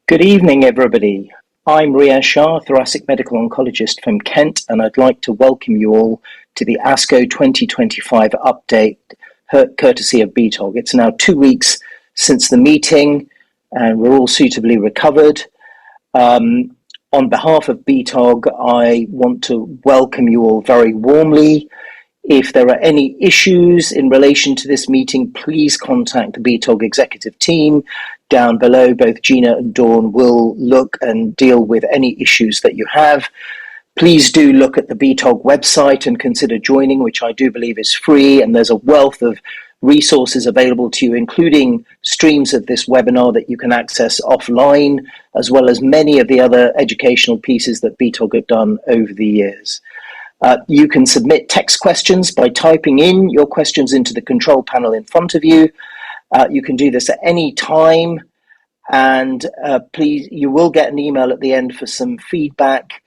Good evening, everybody. I'm Riaz Shah, thoracic medical oncologist from Kent, and I'd like to welcome you all to the ASCO 2025 update, courtesy of BTOG. It's now 2 weeks since the meeting, and we're all suitably recovered. On behalf of BTOG, I want to welcome you all very warmly. If there are any issues in relation to this meeting, please contact the BTOG executive team down below. Both Gina and Dawn will look and deal with any issues that you have. Please do look at the BTOG website and consider joining, which I do believe is free, and there's a wealth of resources available to you, including streams of this webinar that you can access offline, as well as many of the other educational pieces that BTOG have done over the years. You can submit text questions by typing in your questions into the control panel in front of you. You can do this at any time, and please, you will get an email at the end for some feedback,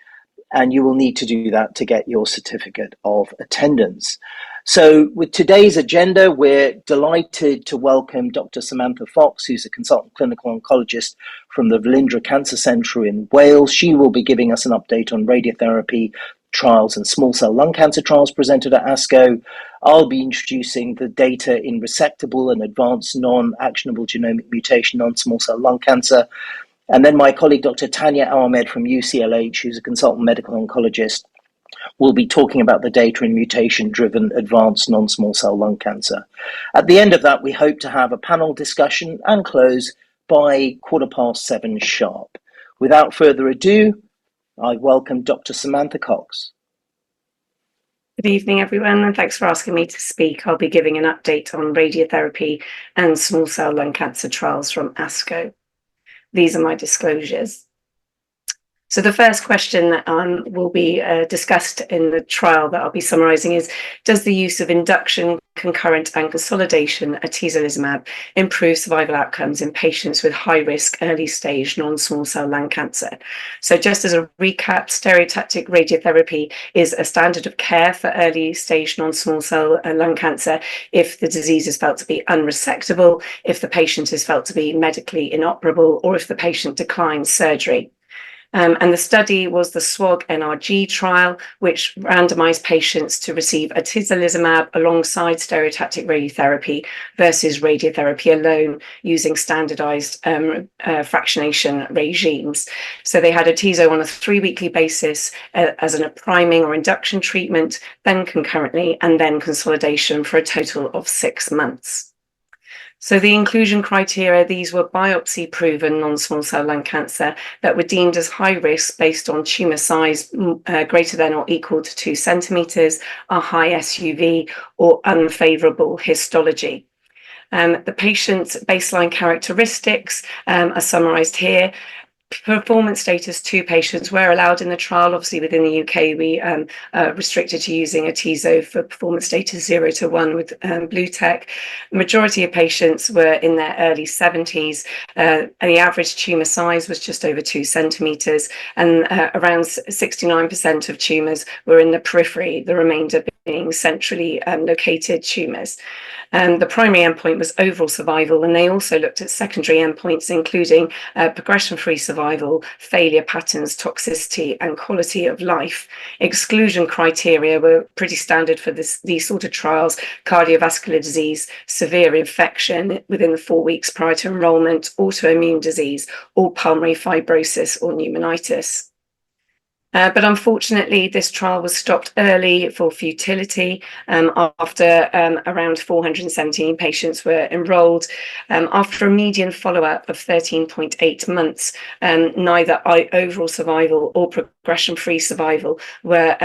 and you will need to do that to get your certificate of attendance. So with today's agenda, we're delighted to welcome Dr. Samantha Fox, who's a consultant clinical oncologist from the Velindre Cancer Centre in Wales. She will be giving us an update on radiotherapy trials and small cell lung cancer trials presented at ASCO. I'll be introducing the data in resectable and advanced non-actionable genomic mutation non-small cell lung cancer. And then my colleague, Dr. Tanya Ahmed from UCLH, who's a consultant medical oncologist, will be talking about the data in mutation-driven advanced non-small cell lung cancer. At the end of that, we hope to have a panel discussion and close by 7:15 sharp. Without further ado, I welcome Dr. Samantha Cox. Good evening, everyone, and thanks for asking me to speak. I'll be giving an update on radiotherapy and small cell lung cancer trials from ASCO. These are my disclosures. So the first question that will be discussed in the trial that I'll be summarising is, does the use of induction, concurrent and consolidation atezolizumab improve survival outcomes in patients with high-risk early-stage non-small cell lung cancer? So just as a recap, stereotactic radiotherapy is a standard of care for early-stage non-small cell lung cancer if the disease is felt to be unresectable, if the patient is felt to be medically inoperable, or if the patient declines surgery. And the study was the SWOG NRG trial, which randomized patients to receive atezolizumab alongside stereotactic radiotherapy versus radiotherapy alone using standardized fractionation regimes. So they had atezo on a 3-weekly basis as a priming or induction treatment, then concurrently, and then consolidation for a total of 6 months. So the inclusion criteria, these were biopsy-proven non-small cell lung cancer that were deemed as high risk based on tumour size greater than or equal to 2 centimetres, a high SUV, or unfavourable histology. The patient's baseline characteristics are summarised here. Performance status 2 patients were allowed in the trial. Obviously, within the UK, we restricted to using atezo for performance status 0 to 1 with BlueTech. The majority of patients were in their early 70s, and the average tumour size was just over 2 centimetres, and around 69% of tumours were in the periphery, the remainder being centrally located tumours. The primary endpoint was overall survival, and they also looked at secondary endpoints, including progression-free survival, failure patterns, toxicity, and quality of life. Exclusion criteria were pretty standard for these sort of trials: cardiovascular disease, severe infection within the 4 weeks prior to enrolment, autoimmune disease, or pulmonary fibrosis or pneumonitis. But unfortunately, this trial was stopped early for futility after around 417 patients were enrolled. After a median follow-up of 13.8 months, neither overall survival or progression-free survival were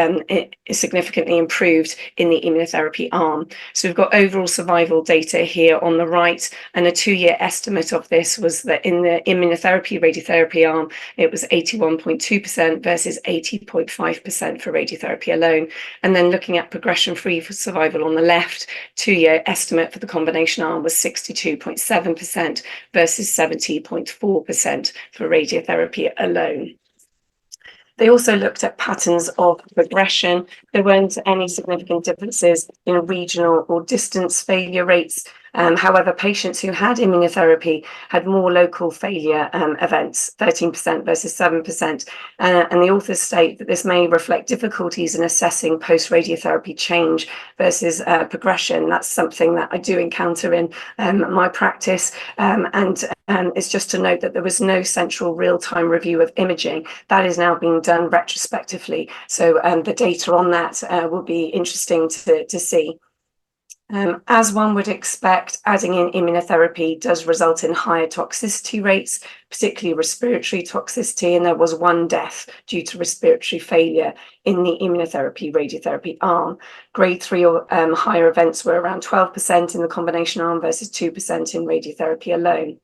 significantly improved in the immunotherapy arm. So we've got overall survival data here on the right, and a 2-year estimate of this was that in the immunotherapy radiotherapy arm, it was 81.2% versus 80.5% for radiotherapy alone. And then looking at progression-free survival on the left, 2-year estimate for the combination arm was 62.7% versus 70.4% for radiotherapy alone. They also looked at patterns of progression. There weren't any significant differences in regional or distance failure rates. However, patients who had immunotherapy had more local failure events, 13% versus 7%. And the authors state that this may reflect difficulties in assessing post-radiotherapy change versus progression. That's something that I do encounter in my practice. And it's just to note that there was no central real-time review of imaging. That is now being done retrospectively. So the data on that will be interesting to see. As one would expect, adding in immunotherapy does result in higher toxicity rates, particularly respiratory toxicity, and there was one death due to respiratory failure in the immunotherapy radiotherapy arm. Grade 3 or higher events were around 12% in the combination arm versus 2% in radiotherapy alone.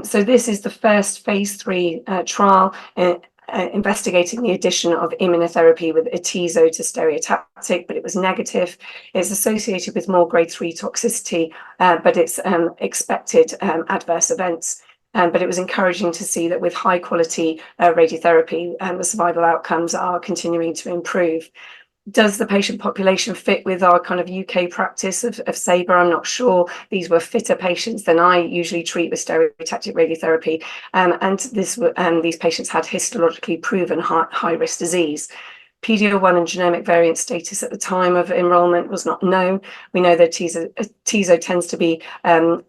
So this is the first phase 3 trial investigating the addition of immunotherapy with atezo to stereotactic, but it was negative. It's associated with more grade 3 toxicity, but it's expected adverse events. But it was encouraging to see that with high quality radiotherapy, the survival outcomes are continuing to improve. Does the patient population fit with our kind of UK practice of SABR? I'm not sure. These were fitter patients than I usually treat with stereotactic radiotherapy. And these patients had histologically proven high-risk disease. PD-L1 and genomic variant status at the time of enrollment was not known. We know that atezo tends to be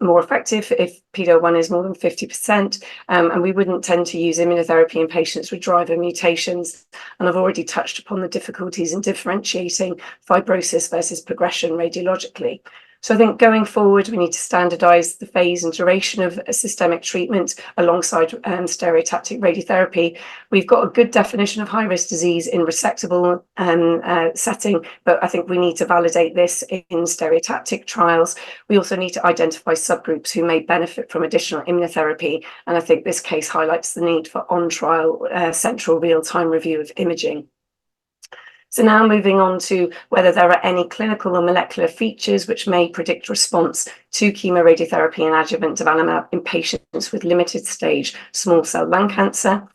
more effective if PD-L1 is more than 50%, and we wouldn't tend to use immunotherapy in patients with driver mutations. And I've already touched upon the difficulties in differentiating fibrosis versus progression radiologically. So I think going forward, we need to standardise the phase and duration of a systemic treatment alongside stereotactic radiotherapy. We've got a good definition of high-risk disease in resectable setting, but I think we need to validate this in stereotactic trials. We also need to identify subgroups who may benefit from additional immunotherapy, and I think this case highlights the need for on-trial central real-time review of imaging. So now moving on to whether there are any clinical or molecular features which may predict response to chemoradiotherapy and adjuvant durvalumab in patients with limited stage small cell lung cancer.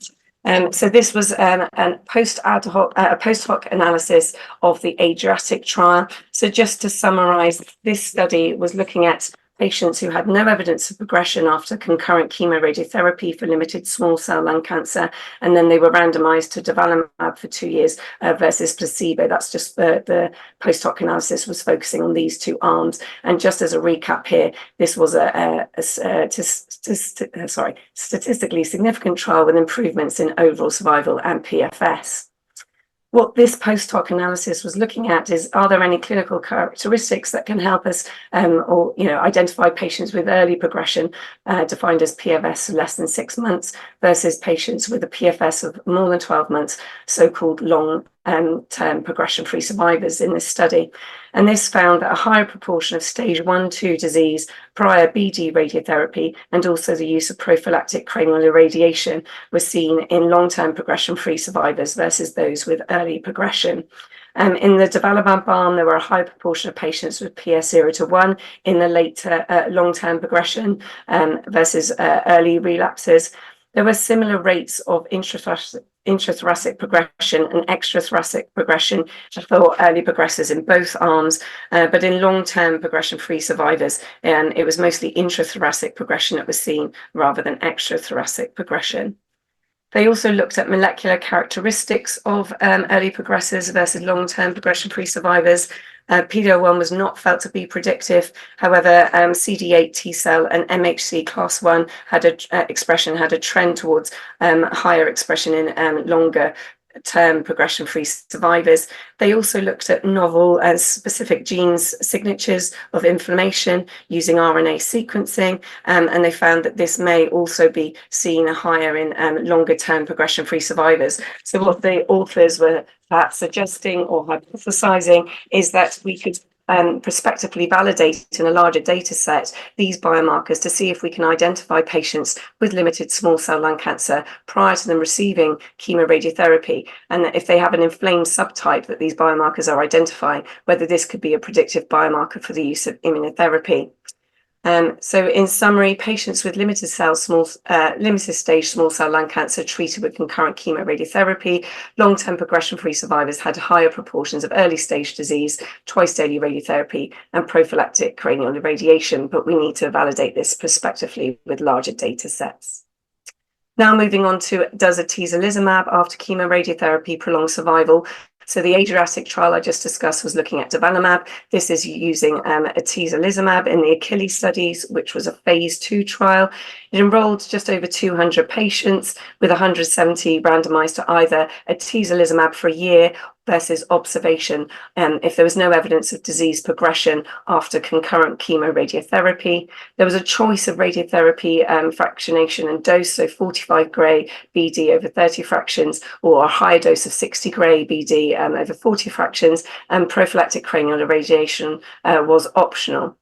So this was a post hoc analysis of the Adriatic trial. So just to summarize, this study was looking at patients who had no evidence of progression after concurrent chemoradiotherapy for limited small cell lung cancer, and then they were randomized to durvalumab for 2 years versus placebo. That's just the post hoc analysis was focusing on these two arms. And just as a recap here, this was a statistically significant trial with improvements in overall survival and PFS. What this post hoc analysis was looking at is, are there any clinical characteristics that can help us identify patients with early progression, defined as PFS of less than 6 months, versus patients with a PFS of more than 12 months, so-called long-term progression-free survivors in this study. And this found that a higher proportion of stage 1-2 disease prior BD radiotherapy and also the use of prophylactic cranial irradiation was seen in long-term progression-free survivors versus those with early progression. In the durvalumab arm, there were a high proportion of patients with PS 0 to 1 in the later long-term progression versus early relapses. There were similar rates of intrathoracic progression and extrathoracic progression for early progressors in both arms, but in long-term progression-free survivors, it was mostly intrathoracic progression that was seen rather than extrathoracic progression. They also looked at molecular characteristics of early progressors versus long-term progression-free survivors. PD-L1 was not felt to be predictive. However, CD8 T cell and MHC class 1 had a trend towards higher expression in longer term progression-free survivors. They also looked at novel and specific genes signatures of inflammation using RNA sequencing, and they found that this may also be seen higher in longer term progression-free survivors. So what the authors were perhaps suggesting or hypothesizing is that we could prospectively validate in a larger data set these biomarkers to see if we can identify patients with limited small cell lung cancer prior to them receiving chemoradiotherapy, and that if they have an inflamed subtype that these biomarkers are identifying, whether this could be a predictive biomarker for the use of immunotherapy. So in summary, patients with limited stage small cell lung cancer treated with concurrent chemoradiotherapy, long-term progression-free survivors had higher proportions of early stage disease, twice daily radiotherapy, and prophylactic cranial irradiation, but we need to validate this prospectively with larger data sets. Now moving on to, does atezolizumab after chemoradiotherapy prolong survival? So the Adriatic trial I just discussed was looking at durvalumab. This is using atezolizumab in the Achilles studies, which was a phase 2 trial. It enrolled just over 200 patients with 170 randomized to either atezolizumab for a year versus observation if there was no evidence of disease progression after concurrent chemoradiotherapy. There was a choice of radiotherapy fractionation and dose, so 45 gray BD over 30 fractions, or a higher dose of 60 gray BD over 40 fractions, and prophylactic cranial irradiation was optional.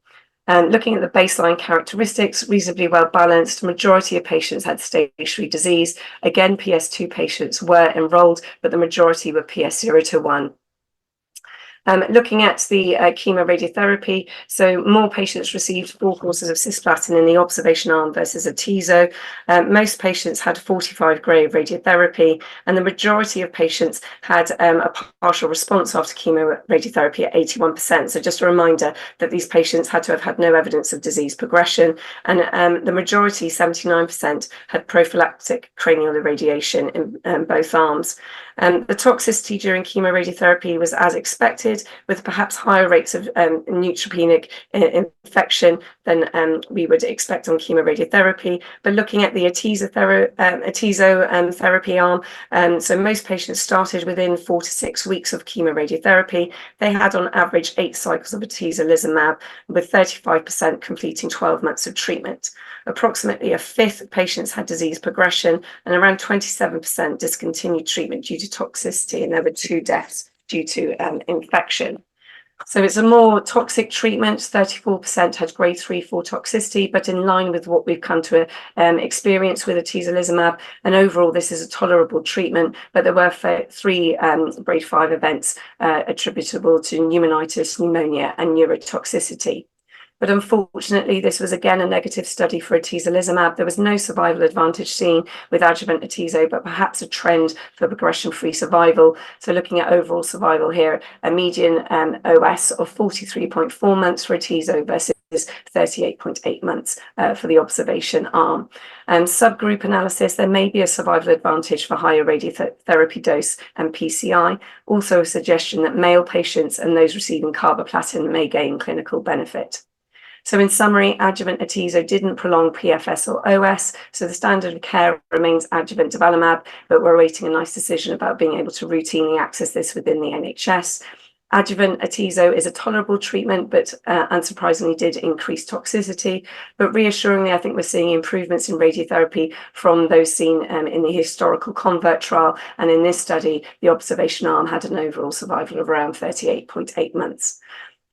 Looking at the baseline characteristics, reasonably well balanced. Majority of patients had stage 3 disease. Again, PS2 patients were enrolled, but the majority were PS0 to 1. Looking at the chemoradiotherapy, so more patients received 4 courses of cisplatin in the observation arm versus atezo. Most patients had 45 gray of radiotherapy, and the majority of patients had a partial response after chemoradiotherapy at 81%. So just a reminder that these patients had to have had no evidence of disease progression, and the majority, 79%, had prophylactic cranial irradiation in both arms. The toxicity during chemoradiotherapy was as expected, with perhaps higher rates of neutropenic infection than we would expect on chemoradiotherapy. But looking at the atezo therapy arm, so most patients started within 4 to 6 weeks of chemoradiotherapy. They had on average 8 cycles of atezolizumab, with 35% completing 12 months of treatment. Approximately a fifth of patients had disease progression, and around 27% discontinued treatment due to toxicity, and there were 2 deaths due to infection. So it's a more toxic treatment. 34% had grade 3/4 toxicity, but in line with what we've come to experience with atezolizumab. And overall, this is a tolerable treatment, but there were 3 grade 5 events attributable to pneumonitis, pneumonia, and neurotoxicity. But unfortunately, this was again a negative study for atezolizumab. There was no survival advantage seen with adjuvant atezo, but perhaps a trend for progression-free survival. So looking at overall survival here, a median OS of 43.4 months for atezo versus 38.8 months for the observation arm. Subgroup analysis, there may be a survival advantage for higher radiotherapy dose and PCI. Also a suggestion that male patients and those receiving carboplatin may gain clinical benefit. So in summary, adjuvant atezo didn't prolong PFS or OS, so the standard of care remains adjuvant durvalumab, but we're awaiting a nice decision about being able to routinely access this within the NHS. Adjuvant atezo is a tolerable treatment, but unsurprisingly did increase toxicity. But reassuringly, I think we're seeing improvements in radiotherapy from those seen in the historical CONVERT trial. And in this study, the observation arm had an overall survival of around 38.8 months.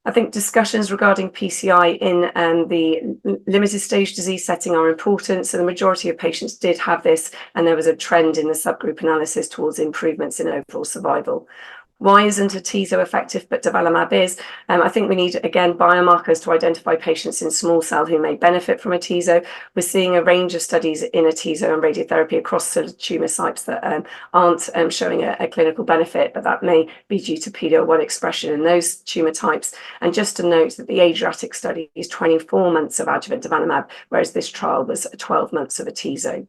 I think discussions regarding PCI in the limited stage disease setting are important. So the majority of patients did have this, and there was a trend in the subgroup analysis towards improvements in overall survival. Why isn't atezo effective, but durvalumab is? I think we need, again, biomarkers to identify patients in small cell who may benefit from atezo. We're seeing a range of studies in atezo and radiotherapy across the tumor types that aren't showing a clinical benefit, but that may be due to PD-L1 expression in those tumor types. And just to note that the Adriatic study is 24 months of adjuvant durvalumab, whereas this trial was 12 months of atezo.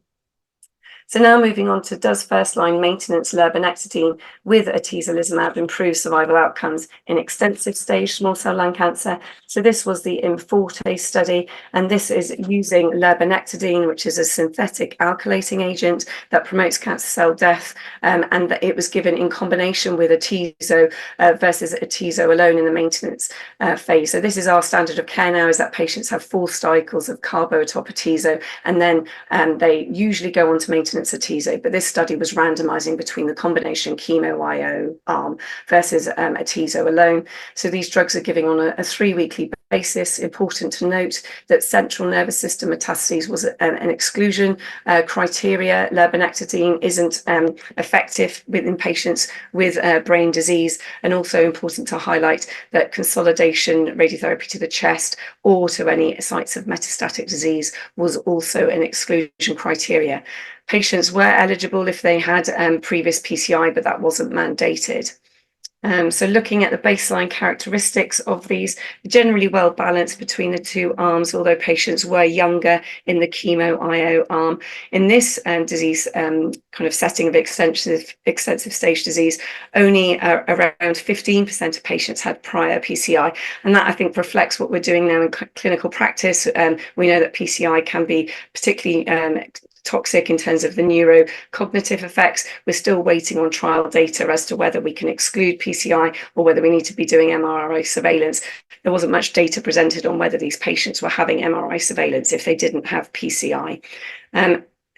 So now moving on to, does first-line maintenance lurbinectedin with atezolizumab improve survival outcomes in extensive stage small cell lung cancer? So this was the IMforte study, and this is using lurbinectedin, which is a synthetic alkylating agent that promotes cancer cell death, and that it was given in combination with atezo versus atezo alone in the maintenance phase. So this is our standard of care now, is that patients have 4 cycles of carbo atop atezo, and then they usually go on to maintenance atezo, but this study was randomizing between the combination chemo-IO arm versus atezo alone. So these drugs are giving on a 3-weekly basis, important to note that central nervous system metastases was an exclusion criteria. Lurbinectedin isn't effective within patients with brain disease, and also important to highlight that consolidation radiotherapy to the chest or to any sites of metastatic disease was also an exclusion criteria. Patients were eligible if they had previous PCI, but that wasn't mandated. So looking at the baseline characteristics of these, generally well balanced between the two arms, although patients were younger in the chemo IO arm. In this disease kind of setting of extensive stage disease, only around 15% of patients had prior PCI. And that, I think, reflects what we're doing now in clinical practice. We know that PCI can be particularly toxic in terms of the neurocognitive effects. We're still waiting on trial data as to whether we can exclude PCI or whether we need to be doing MRI surveillance. There wasn't much data presented on whether these patients were having MRI surveillance if they didn't have PCI.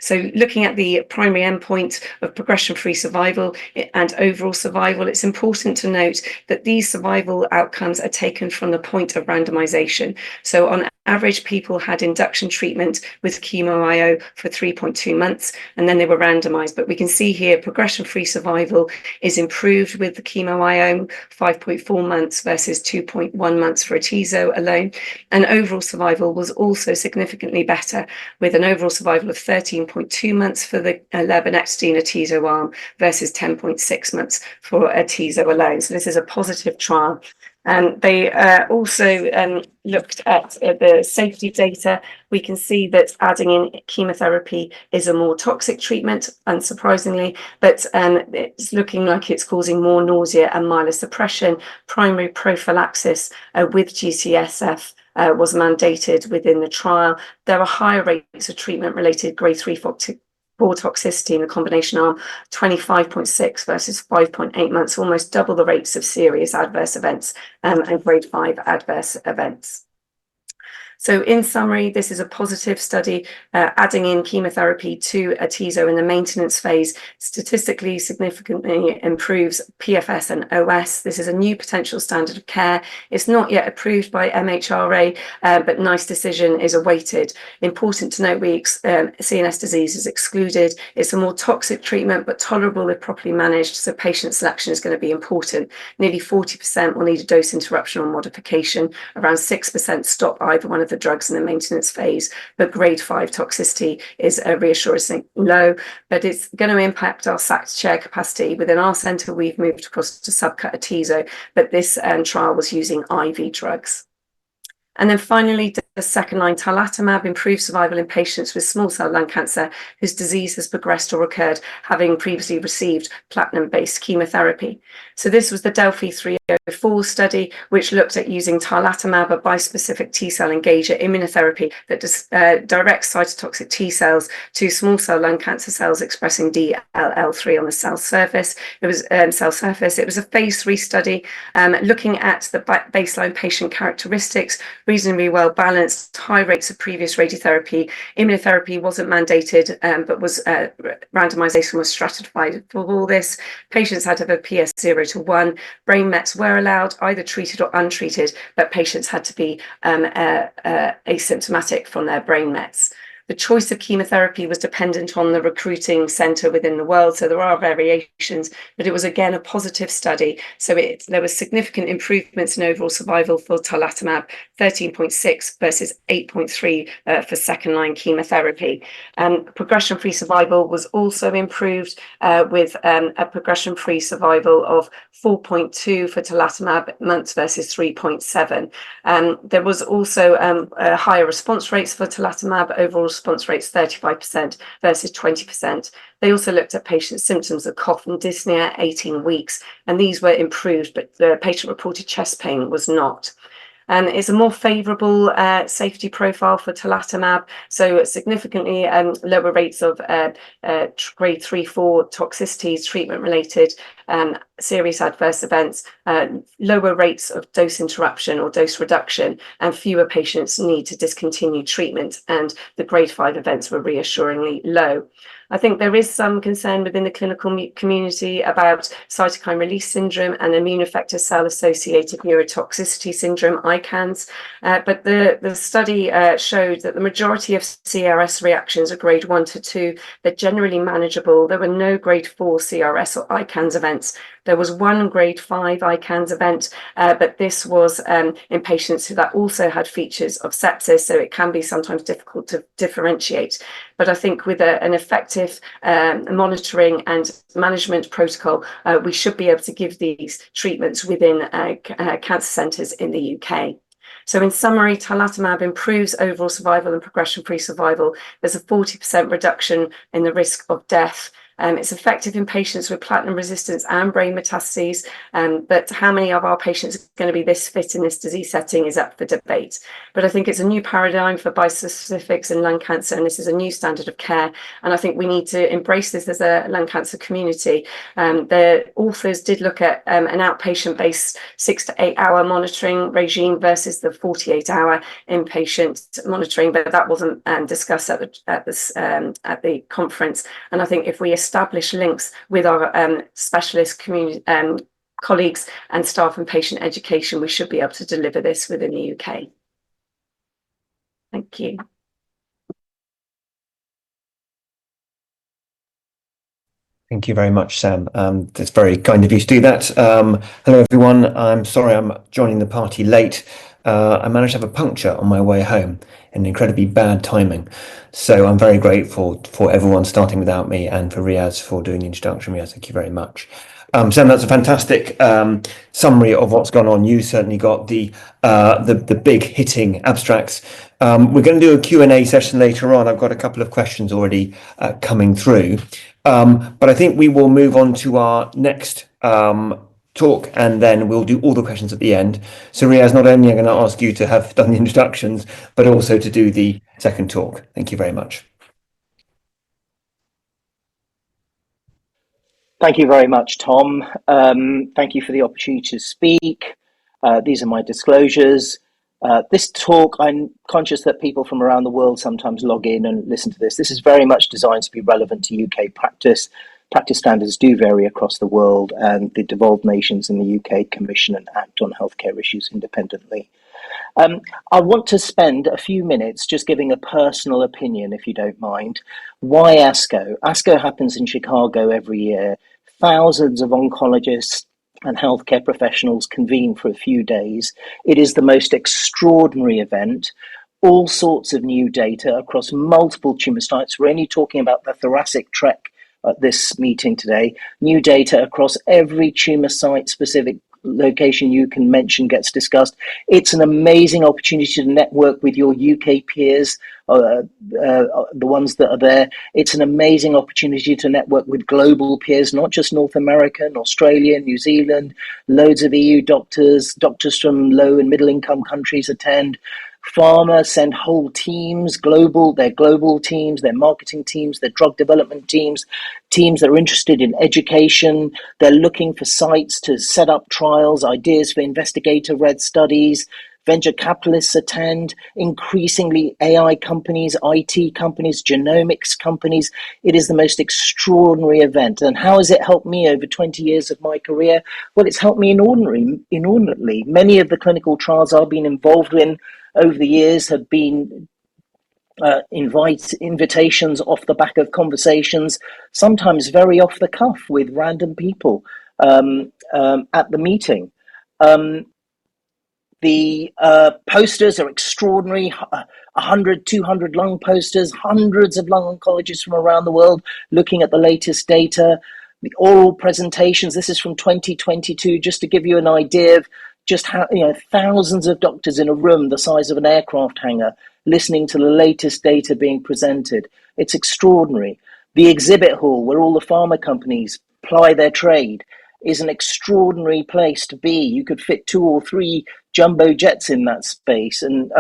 So looking at the primary endpoint of progression-free survival and overall survival, it's important to note that these survival outcomes are taken from the point of randomization. So on average, people had induction treatment with chemo IO for 3.2 months, and then they were randomized. But we can see here progression-free survival is improved with the chemo IO, 5.4 months versus 2.1 months for atezo alone. And overall survival was also significantly better, with an overall survival of 13.2 months for the lurbinectedin atezo arm versus 10.6 months for atezo alone. So this is a positive trial. They also looked at the safety data. We can see that adding in chemotherapy is a more toxic treatment, unsurprisingly, but it's looking like it's causing more nausea and myelosuppression. Primary prophylaxis with GCSF was mandated within the trial. There are higher rates of treatment-related grade 3 toxicity in the combination arm, 25.6 versus 5.8 months, almost double the rates of serious adverse events and grade 5 adverse events. So in summary, this is a positive study. Adding in chemotherapy to atezo in the maintenance phase statistically significantly improves PFS and OS. This is a new potential standard of care. It's not yet approved by MHRA, but NICE decision is awaited. Important to note, CNS disease is excluded. It's a more toxic treatment, but tolerable if properly managed, so patient selection is going to be important. Nearly 40% will need a dose interruption or modification. Around 6% stop either one of the drugs in the maintenance phase, but grade 5 toxicity is reassuringly low, but it's going to impact our SAC chair capacity. Within our centre, we've moved across to subcut atezo, but this trial was using IV drugs. And then finally, the second-line tarlatamab improved survival in patients with small cell lung cancer whose disease has progressed or recurred, having previously received platinum-based chemotherapy. So this was the Delphi 304 study, which looked at using tarlatamab, a bispecific T-cell engager immunotherapy that directs cytotoxic T-cells to small cell lung cancer cells expressing DLL3 on the cell surface. It was a phase 3 study looking at the baseline patient characteristics, reasonably well balanced, high rates of previous radiotherapy. Immunotherapy wasn't mandated, but randomization was stratified for all this. Patients had to have a PS 0 to 1. Brain mets were allowed, either treated or untreated, but patients had to be asymptomatic from their brain mets. The choice of chemotherapy was dependent on the recruiting centre within the world, so there are variations, but it was again a positive study. So there were significant improvements in overall survival for tarlatamab, 13.6 versus 8.3 for second-line chemotherapy. Progression-free survival was also improved with a progression-free survival of 4.2 for tarlatamab months versus 3.7. There was also higher response rates for tarlatamab, overall response rates 35% versus 20%. They also looked at patient symptoms of cough and dyspnea 18 weeks, and these were improved, but the patient-reported chest pain was not. It's a more favourable safety profile for tarlatamab, so significantly lower rates of grade 3-4 toxicities, treatment-related serious adverse events, lower rates of dose interruption or dose reduction, and fewer patients need to discontinue treatment, and the grade 5 events were reassuringly low. I think there is some concern within the clinical community about cytokine release syndrome and immune effector cell-associated neurotoxicity syndrome, ICANS. But the study showed that the majority of CRS reactions are grade 1 to 2. They're generally manageable. There were no grade 4 CRS or ICANS events. There was one grade 5 ICANS event, but this was in patients who that also had features of sepsis, so it can be sometimes difficult to differentiate. But I think with an effective monitoring and management protocol, we should be able to give these treatments within cancer centres in the UK. So in summary, tarlatamab improves overall survival and progression-free survival. There's a 40% reduction in the risk of death. It's effective in patients with platinum resistance and brain metastases, but how many of our patients are going to be this fit in this disease setting is up for debate. But I think it's a new paradigm for bispecifics in lung cancer, and this is a new standard of care. And I think we need to embrace this as a lung cancer community. The authors did look at an outpatient-based 6 to 8 hour monitoring regime versus the 48-hour inpatient monitoring, but that wasn't discussed at the conference. And I think if we establish links with our specialist community colleagues and staff and patient education, we should be able to deliver this within the UK. Thank you. Thank you very much, Sam. It's very kind of you to do that. Hello, everyone. I'm sorry I'm joining the party late. I managed to have a puncture on my way home in incredibly bad timing. So I'm very grateful for everyone starting without me and for Riaz for doing the introduction. Riaz, thank you very much. Sam, that's a fantastic summary of what's gone on. You certainly got the big hitting abstracts. We're going to do a Q&A session later on. I've got a couple of questions already coming through. But I think we will move on to our next talk, and then we'll do all the questions at the end. So Riaz, not only am I going to ask you to have done the introductions, but also to do the second talk. Thank you very much. Thank you very much, Tom. Thank you for the opportunity to speak. These are my disclosures. This talk, I'm conscious that people from around the world sometimes log in and listen to this. This is very much designed to be relevant to UK practice. Practice standards do vary across the world, and the devolved nations in the UK commission and act on healthcare issues independently. I want to spend a few minutes just giving a personal opinion, if you don't mind. Why ASCO? ASCO happens in Chicago every year. Thousands of oncologists and healthcare professionals convene for a few days. It is the most extraordinary event. All sorts of new data across multiple tumor types. We're only talking about the thoracic trek at this meeting today. New data across every tumor site specific location you can mention gets discussed. It's an amazing opportunity to network with your UK peers, the ones that are there. It's an amazing opportunity to network with global peers, not just North American, Australia, New Zealand. Loads of EU doctors from low and middle income countries attend. Pharma send whole teams, their global teams, their marketing teams, their drug development teams that are interested in education. They're looking for sites to set up trials, ideas for investigator-led studies. Venture capitalists attend, increasingly AI companies, IT companies, genomics companies. It is the most extraordinary event. And how has it helped me over 20 years of my career? Well, it's helped me inordinately. Many of the clinical trials I've been involved in over the years have been invitations off the back of conversations, sometimes very off the cuff with random people at the meeting. The posters are extraordinary, 100, 200 lung posters, hundreds of lung oncologists from around the world looking at the latest data. The oral presentations, this is from 2022, just to give you an idea of just how, thousands of doctors in a room the size of an aircraft hangar listening to the latest data being presented. It's extraordinary. The exhibit hall, where all the pharma companies ply their trade, is an extraordinary place to be. You could fit 2 or 3 jumbo jets in that space and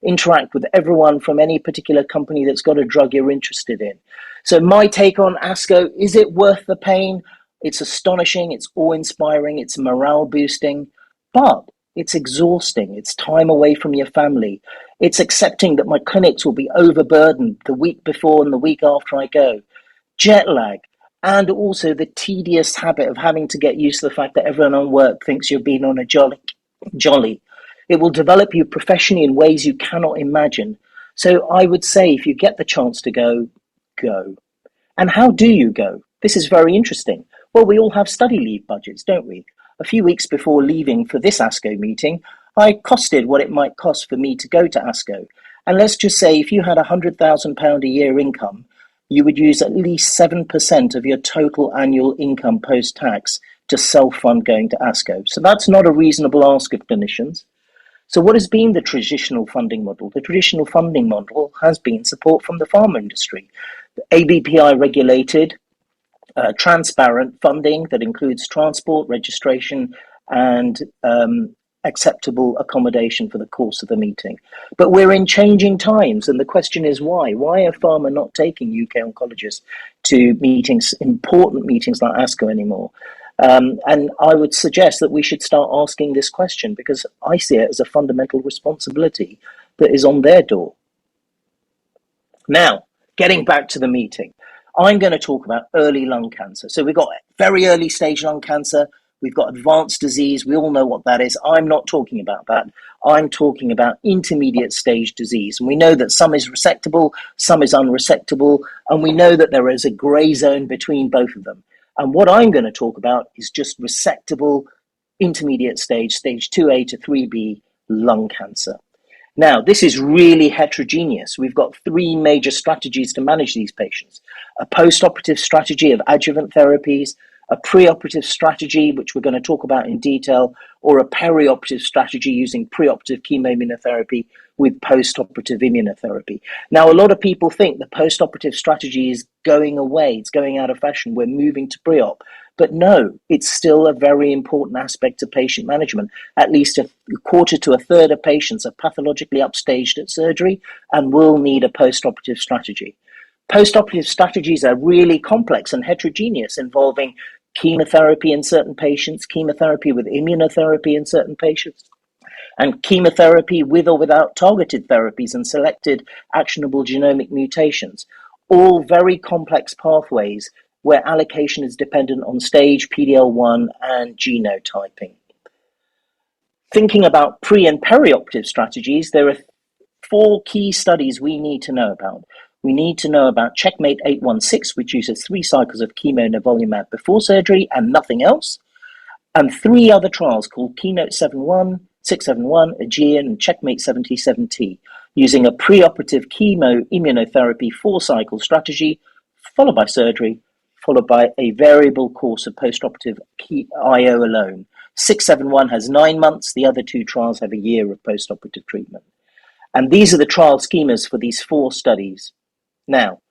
interact with everyone from any particular company that's got a drug you're interested in. So my take on ASCO, is it worth the pain? It's astonishing, it's awe-inspiring, it's morale boosting, but it's exhausting. It's time away from your family. It's accepting that my clinics will be overburdened the week before and the week after I go. jet lag, and also the tedious habit of having to get used to the fact that everyone on work thinks you're being on a jolly. It will develop you professionally in ways you cannot imagine. So I would say if you get the chance to go, go. And how do you go? This is very interesting. Well, we all have study leave budgets, don't we? A few weeks before leaving for this ASCO meeting, I costed what it might cost for me to go to ASCO. And let's just say if you had £100,000 a year income, you would use at least 7% of your total annual income post-tax to self-fund going to ASCO. So that's not a reasonable ask of clinicians. So what has been the traditional funding model? The traditional funding model has been support from the pharma industry. ABPI regulated, transparent funding that includes transport, registration, and acceptable accommodation for the course of the meeting. But we're in changing times, and the question is why? Why are pharma not taking UK oncologists to meetings, important meetings like ASCO anymore? And I would suggest that we should start asking this question because I see it as a fundamental responsibility that is on their door. Now, getting back to the meeting, I'm going to talk about early lung cancer. So we've got very early stage lung cancer. We've got advanced disease. We all know what that is. I'm not talking about that. I'm talking about intermediate stage disease. And we know that some is resectable, some is unresectable, and we know that there is a gray zone between both of them. And what I'm going to talk about is just resectable intermediate stage 2A to 3B lung cancer. Now, this is really heterogeneous. We've got three major strategies to manage these patients. A post-operative strategy of adjuvant therapies, a preoperative strategy, which we're going to talk about in detail, or a perioperative strategy using preoperative chemoimmunotherapy with post-operative immunotherapy. Now, a lot of people think the post-operative strategy is going away, it's going out of fashion, we're moving to pre-op. But no, it's still a very important aspect of patient management. At least a quarter to a third of patients are pathologically upstaged at surgery and will need a post-operative strategy. Post-operative strategies are really complex and heterogeneous, involving chemotherapy in certain patients, chemotherapy with immunotherapy in certain patients, and chemotherapy with or without targeted therapies and selected actionable genomic mutations. All very complex pathways where allocation is dependent on stage, PD-L1, and genotyping. Thinking about pre- and perioperative strategies, there are 4 key studies we need to know about. We need to know about Checkmate 816, which uses 3 cycles of chemo nivolumab before surgery and nothing else, and 3 other trials called Keynote 671, Aegean, and Checkmate 77T, using a preoperative chemo immunotherapy 4-cycle strategy, followed by surgery, followed by a variable course of post-operative IO alone. 671 has 9 months, the other 2 trials have a year of post-operative treatment. And these are the trial schemas for these 4 studies. Now,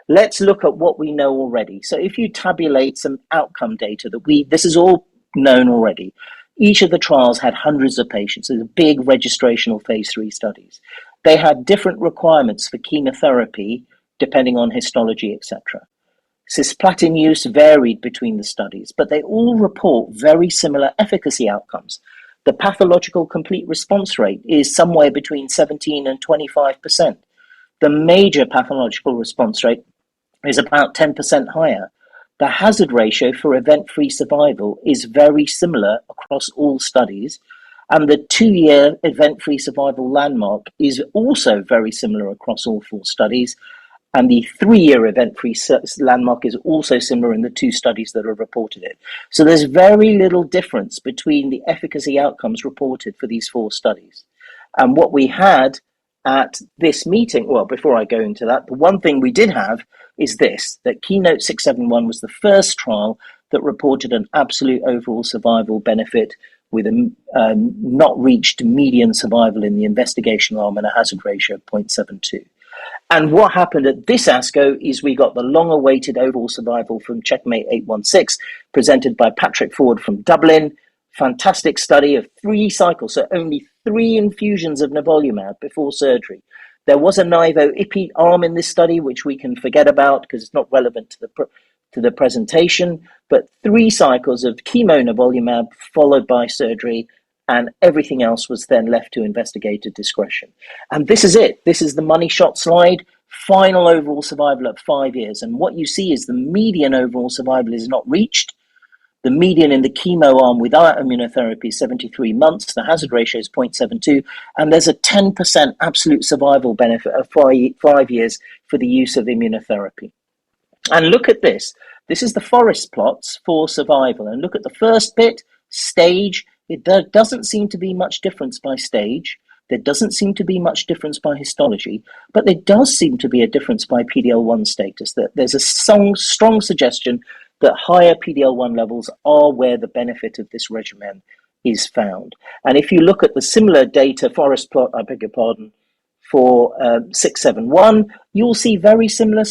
let's look at what we know already. So if you tabulate some outcome data this is all known already. Each of the trials had hundreds of patients. These are big registrational phase 3 studies. They had different requirements for chemotherapy depending on histology, etc. Cisplatin use varied between the studies, but they all report very similar efficacy outcomes. The pathological complete response rate is somewhere between 17 and 25%. The major pathological response rate is about 10% higher. The hazard ratio for event-free survival is very similar across all studies, and the 2-year event-free survival landmark is also very similar across all 4 studies, and the 3-year event-free landmark is also similar in the 2 studies that have reported it. So there's very little difference between the efficacy outcomes reported for these 4 studies. And what we had at this meeting, well, before I go into that, the one thing we did have is this, that Keynote 671 was the first trial that reported an absolute overall survival benefit with a not reached median survival in the investigational arm and a hazard ratio of 0.72. And what happened at this ASCO is we got the long-awaited overall survival from Checkmate 816, presented by Patrick Ford from Dublin. Fantastic study of 3 cycles, so only 3 infusions of nivolumab before surgery. There was a nivo-ipi arm in this study, which we can forget about because it's not relevant to the presentation, but 3 cycles of chemo nivolumab followed by surgery, and everything else was then left to investigator discretion. And this is it. This is the money shot slide final overall survival at 5 years. And what you see is the median overall survival is not reached. The median in the chemo arm without immunotherapy is 73 months. The hazard ratio is 0.72. And there's a 10% absolute survival benefit of 5 years for the use of immunotherapy. And look at this. This is the forest plots for survival. And look at the first bit, stage. There doesn't seem to be much difference by stage. There doesn't seem to be much difference by histology, but there does seem to be a difference by PD-L1 status. That there's a strong suggestion that higher PD-L1 levels are where the benefit of this regimen is found. And if you look at the similar data forest plot, I beg your pardon, for 671, you'll see very similar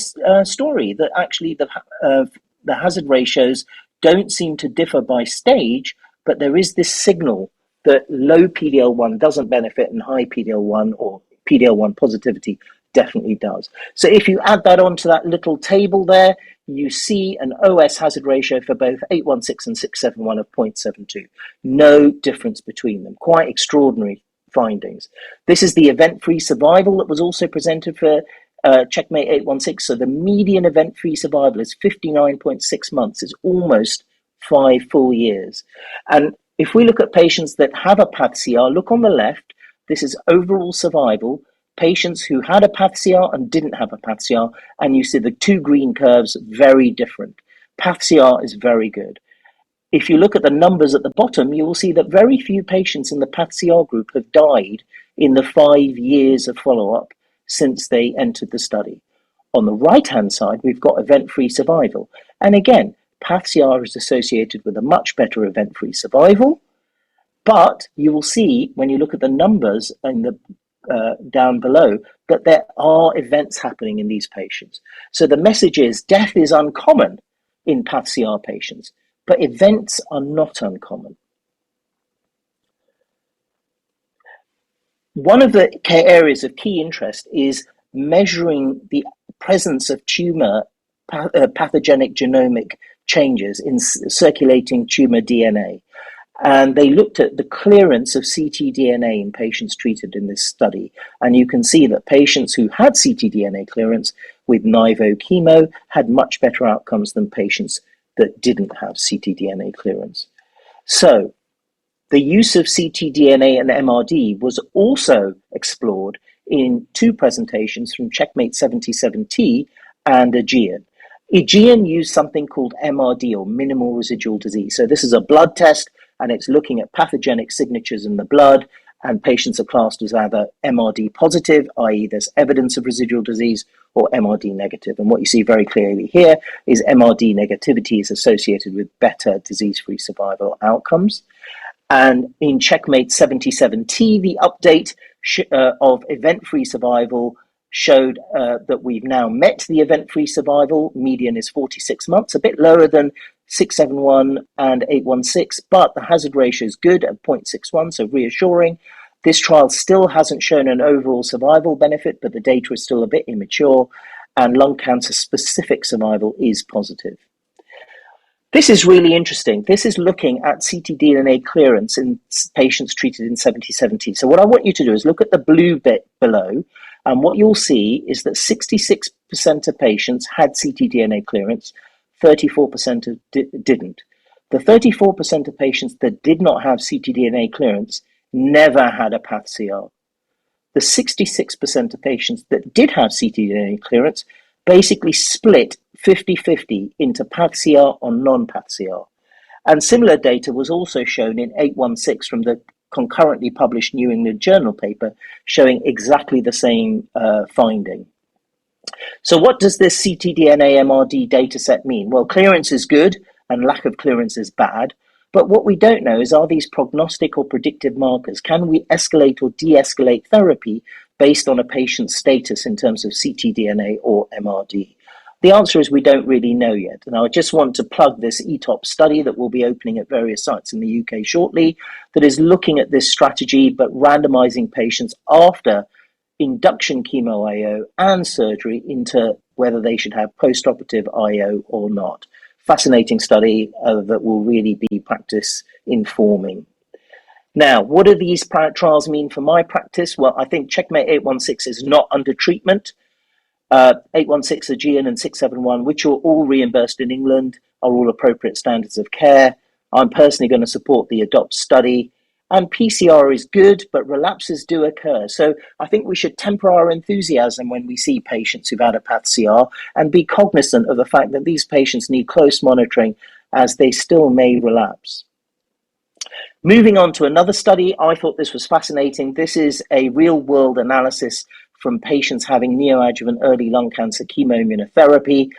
story, that actually the hazard ratios don't seem to differ by stage, but there is this signal that low PD-L1 doesn't benefit and high PD-L1 or PD-L1 positivity definitely does. So if you add that onto that little table there, you see an OS hazard ratio for both 816 and 671 of 0.72. No difference between them. Quite extraordinary findings. This is the event-free survival that was also presented for Checkmate 816. So the median event-free survival is 59.6 months. It's almost 5 full years. And if we look at patients that have a PathCR, look on the left. This is overall survival. Patients who had a PathCR and didn't have a PathCR, and you see the two green curves very different. PathCR is very good. If you look at the numbers at the bottom, you will see that very few patients in the PathCR group have died in the 5 years of follow-up since they entered the study. On the right-hand side, we've got event-free survival. And again, PathCR is associated with a much better event-free survival, but you will see when you look at the numbers in the down below that there are events happening in these patients. So the message is death is uncommon in PathCR patients, but events are not uncommon. One of the areas of key interest is measuring the presence of tumor pathogenic genomic changes in circulating tumor DNA. And they looked at the clearance of ctDNA in patients treated in this study. And you can see that patients who had ctDNA clearance with Nivo chemo had much better outcomes than patients that didn't have ctDNA clearance. So the use of ctDNA and MRD was also explored in 2 presentations from Checkmate 77T and Aegean. Aegean used something called MRD, or minimal residual disease. So this is a blood test, and it's looking at pathogenic signatures in the blood, and patients are classed as either MRD positive, i.e. there's evidence of residual disease, or MRD negative. And what you see very clearly here is MRD negativity is associated with better disease-free survival outcomes. And in Checkmate 77T, the update of event-free survival showed that we've now met the event-free survival. Median is 46 months, a bit lower than 671 and 816, but the hazard ratio is good at 0.61, so reassuring. This trial still hasn't shown an overall survival benefit, but the data is still a bit immature, and lung cancer specific survival is positive. This is really interesting. This is looking at ctDNA clearance in patients treated in 70/70. So what I want you to do is look at the blue bit below, and what you'll see is that 66% of patients had ctDNA clearance, 34% didn't. The 34% of patients that did not have ctDNA clearance never had a PathCR. The 66% of patients that did have ctDNA clearance basically split 50-50 into PathCR or non-PathCR. And similar data was also shown in 816 from the concurrently published New England Journal paper, showing exactly the same finding. So what does this ctDNA MRD dataset mean? Well, clearance is good and lack of clearance is bad. But what we don't know is, are these prognostic or predictive markers? Can we escalate or de-escalate therapy based on a patient's status in terms of ctDNA or MRD? The answer is we don't really know yet. And I just want to plug this ETOP study that will be opening at various sites in the UK shortly, that is looking at this strategy, but randomizing patients after induction chemo IO and surgery into whether they should have postoperative IO or not. Fascinating study that will really be practice informing. Now, what do these trials mean for my practice? Well, I think Checkmate 816 is not under treatment. 816 Aegean and 671, which are all reimbursed in England, are all appropriate standards of care. I'm personally going to support the ADOPT study. And PCR is good, but relapses do occur. So I think we should temper our enthusiasm when we see patients who've had a PathCR and be cognizant of the fact that these patients need close monitoring as they still may relapse. Moving on to another study, I thought this was fascinating. This is a real-world analysis from patients having neoadjuvant early lung cancer chemoimmunotherapy.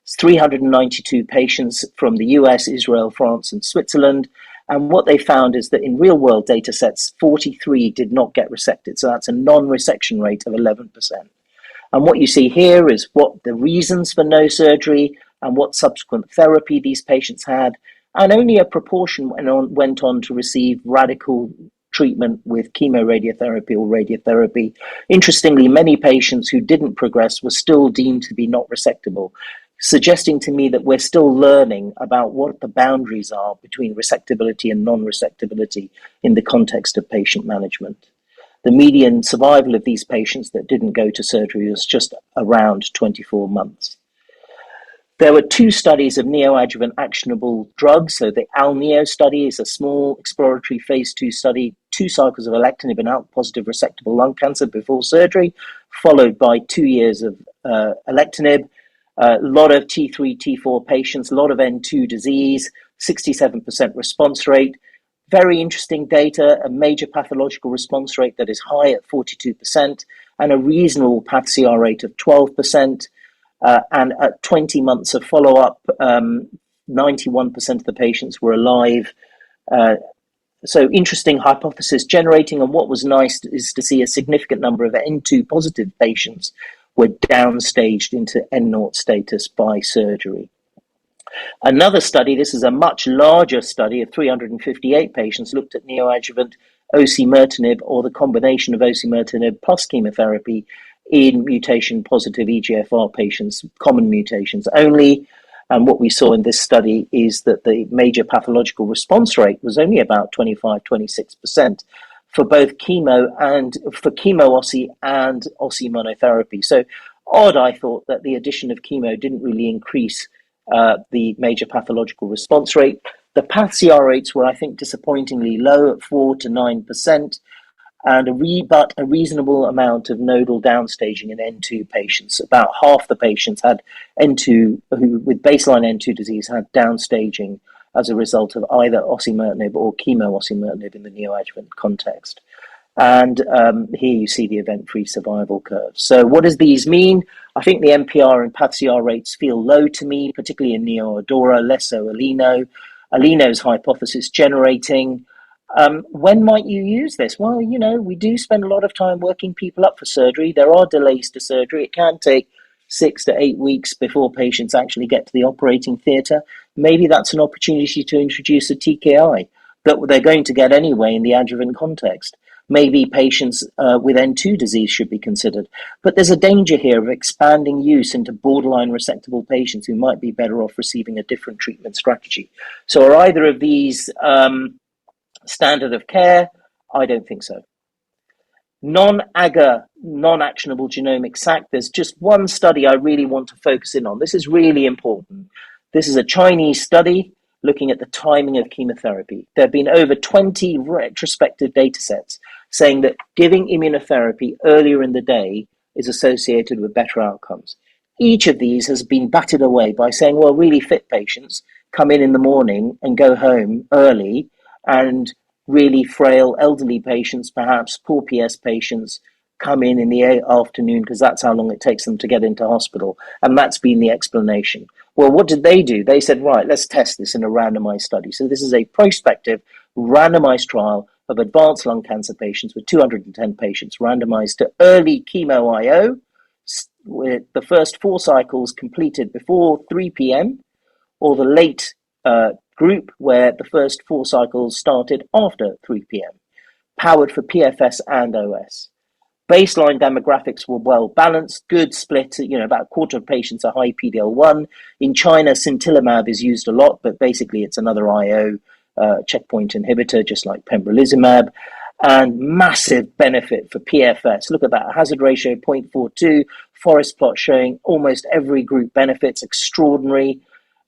It's 392 patients from the US, Israel, France, and Switzerland. And what they found is that in real-world data sets, 43 did not get resected. So that's a non-resection rate of 11%. And what you see here is what the reasons for no surgery and what subsequent therapy these patients had. And only a proportion went on to receive radical treatment with chemoradiotherapy or radiotherapy. Interestingly, many patients who didn't progress were still deemed to be not resectable, suggesting to me that we're still learning about what the boundaries are between resectability and non-resectability in the context of patient management. The median survival of these patients that didn't go to surgery was just around 24 months. There were two studies of neoadjuvant actionable drugs. So the ALNEO study is a small exploratory phase 2 study, 2 cycles of alectinib in ALK-positive resectable lung cancer before surgery, followed by 2 years of alectinib. A lot of T3, T4 patients, a lot of N2 disease, 67% response rate. Very interesting data, a major pathological response rate that is high at 42% and a reasonable PathCR rate of 12%. And at 20 months of follow-up, 91% of the patients were alive. So interesting hypothesis generating. And what was nice is to see a significant number of N2 positive patients were downstaged into N0 status by surgery. Another study, this is a much larger study of 358 patients, looked at neoadjuvant osimertinib or the combination of osimertinib plus chemotherapy in mutation-positive EGFR patients, common mutations only. And what we saw in this study is that the major pathological response rate was only about 25-26% for both chemo and for chemo-OSI and OSI monotherapy. So odd, I thought, that the addition of chemo didn't really increase the major pathological response rate. The PathCR rates were, I think, disappointingly low at 4 to 9%. And but a reasonable amount of nodal downstaging in N2 patients. About half the patients had N2, who with baseline N2 disease had downstaging as a result of either osimertinib or chemo-osimertinib in the neoadjuvant context. And here you see the event-free survival curve. So what does these mean? I think the MPR and PathCR rates feel low to me, particularly in NeoAdora, less so Alino. Alino's hypothesis generating. When might you use this? Well, you know, we do spend a lot of time working people up for surgery. There are delays to surgery. It can take 6 to 8 weeks before patients actually get to the operating theatre. Maybe that's an opportunity to introduce a TKI that they're going to get anyway in the adjuvant context. Maybe patients with N2 disease should be considered. But there's a danger here of expanding use into borderline resectable patients who might be better off receiving a different treatment strategy. So are either of these standard of care? I don't think so. Non-AGA, non-actionable genomic SAC, there's just one study I really want to focus in on. This is really important. This is a Chinese study looking at the timing of chemotherapy. There have been over 20 retrospective data sets saying that giving immunotherapy earlier in the day is associated with better outcomes. Each of these has been batted away by saying, well, really fit patients come in the morning and go home early, and really frail elderly patients, perhaps poor PS patients, come in the afternoon because that's how long it takes them to get into hospital. And that's been the explanation. Well, what did they do? They said, right, let's test this in a randomized study. So this is a prospective randomized trial of advanced lung cancer patients with 210 patients randomized to early chemo IO, with the first 4 cycles completed before 3 p.m. or the late group where the first 4 cycles started after 3 p.m. Powered for PFS and OS. Baseline demographics were well balanced, good split, about a quarter of patients are high PD-L1. In China, sintilimab is used a lot, but basically it's another IO checkpoint inhibitor, just like pembrolizumab. and massive benefit for PFS. Look at that, hazard ratio 0.42, forest plot showing almost every group benefits, extraordinary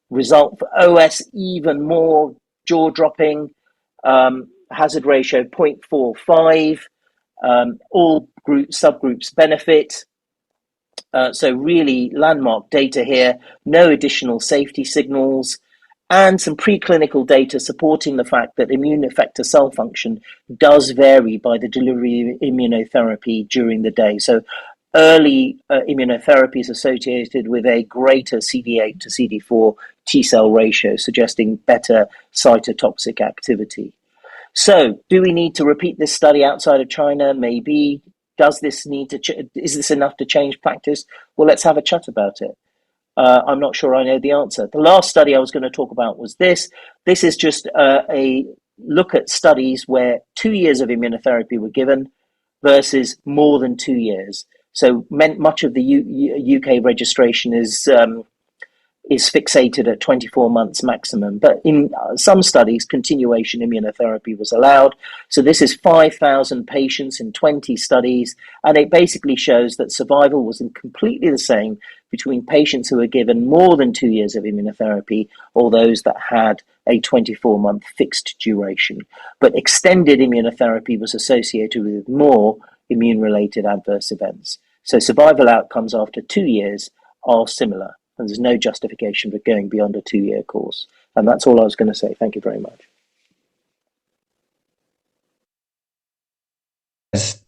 result for OS, even more jaw-dropping, hazard ratio 0.45, all subgroups benefit. So really landmark data here, no additional safety signals, and some preclinical data supporting the fact that immune effector cell function does vary by the delivery of immunotherapy during the day. So early immunotherapy is associated with a greater CD8 to CD4 T cell ratio, suggesting better cytotoxic activity. So do we need to repeat this study outside of China? Maybe. Does this need to, is this enough to change practice? Well, let's have a chat about it. I'm not sure I know the answer. The last study I was going to talk about was this. This is just a look at studies where 2 years of immunotherapy were given versus more than 2 years. So much of the UK registration is fixated at 24 months maximum. But in some studies, continuation immunotherapy was allowed. So this is 5,000 patients in 20 studies, and it basically shows that survival was completely the same between patients who were given more than 2 years of immunotherapy or those that had a 24-month fixed duration. But extended immunotherapy was associated with more immune-related adverse events. So survival outcomes after 2 years are similar. And there's no justification for going beyond a 2-year course. And that's all I was going to say. Thank you very much. Yes,